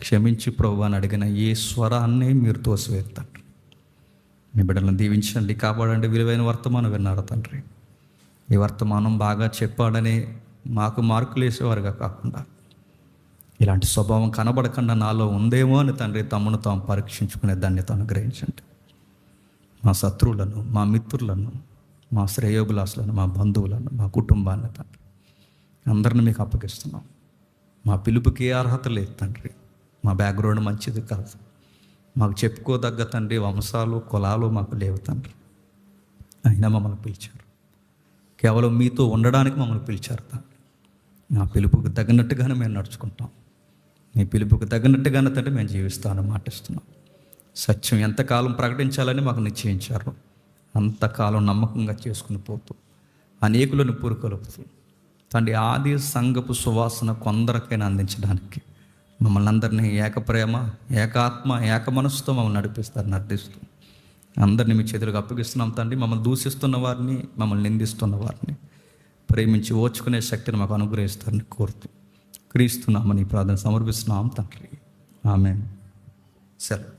క్షమించి ప్రభు అని అడిగిన ఏ స్వరాన్ని మీరు తోసివేరు తండ్రి. మీ బిడ్డలను దీవించండి, కాపాడండి. విలువైన వర్తమానం విన్నారు తండ్రి. ఈ వర్తమానం బాగా చెప్పాడని మాకు మార్కులు వేసేవారుగా కాకుండా ఇలాంటి స్వభావం కనబడకుండా నాలో ఉందేమో అని తండ్రి తమను తాము పరీక్షించుకునే ధన్యత అనుగ్రహించండి. మా శత్రువులను, మా మిత్రులను, మా శ్రేయోభిలాసులను, మా బంధువులను, మా కుటుంబాన్ని తండ్రి అందరిని మీకు అప్పగిస్తున్నాం. మా పిలుపుకి ఏ అర్హత లేదు తండ్రి. మా బ్యాక్గ్రౌండ్ మంచిది కాదు. మాకు చెప్పుకోదగ్గ తండ్రి వంశాలు కులాలు మాకు లేవు తండ్రి. అయినా మమ్మల్ని పిలిచారు. కేవలం మీతో ఉండడానికి మమ్మల్ని పిలిచారు తండ్రి. మా పిలుపుకి తగినట్టుగానే మేము నడుచుకుంటాం. మీ పిలుపుకి తగినట్టుగానే తండ్రి మేము జీవిస్తామని మాటిస్తున్నాం. సత్యం ఎంతకాలం ప్రకటించాలని మాకు నిశ్చయించారు అంతకాలం నమ్మకంగా చేసుకుని పోతూ అనేకులను పురుకొలుపుతూ తండ్రి ఆది సంఘపు సువాసన కొందరికైనా అందించడానికి మమ్మల్ని అందరినీ ఏకప్రేమ, ఏకాత్మ, ఏక మనసుతో మమ్మల్ని నడిపిస్తూ అందరినీ మీ చేతులకు అప్పగిస్తున్నాం తండ్రి. మమ్మల్ని దూషిస్తున్న వారిని, మమ్మల్ని నిందిస్తున్న వారిని ప్రేమించి ఓర్చుకునే శక్తిని మాకు అనుగ్రహిస్తారని కోరుతూ క్రీస్తున్నామని ప్రార్థన సమర్పిస్తున్నాం తండ్రి. ఆమేన్. సెలవు.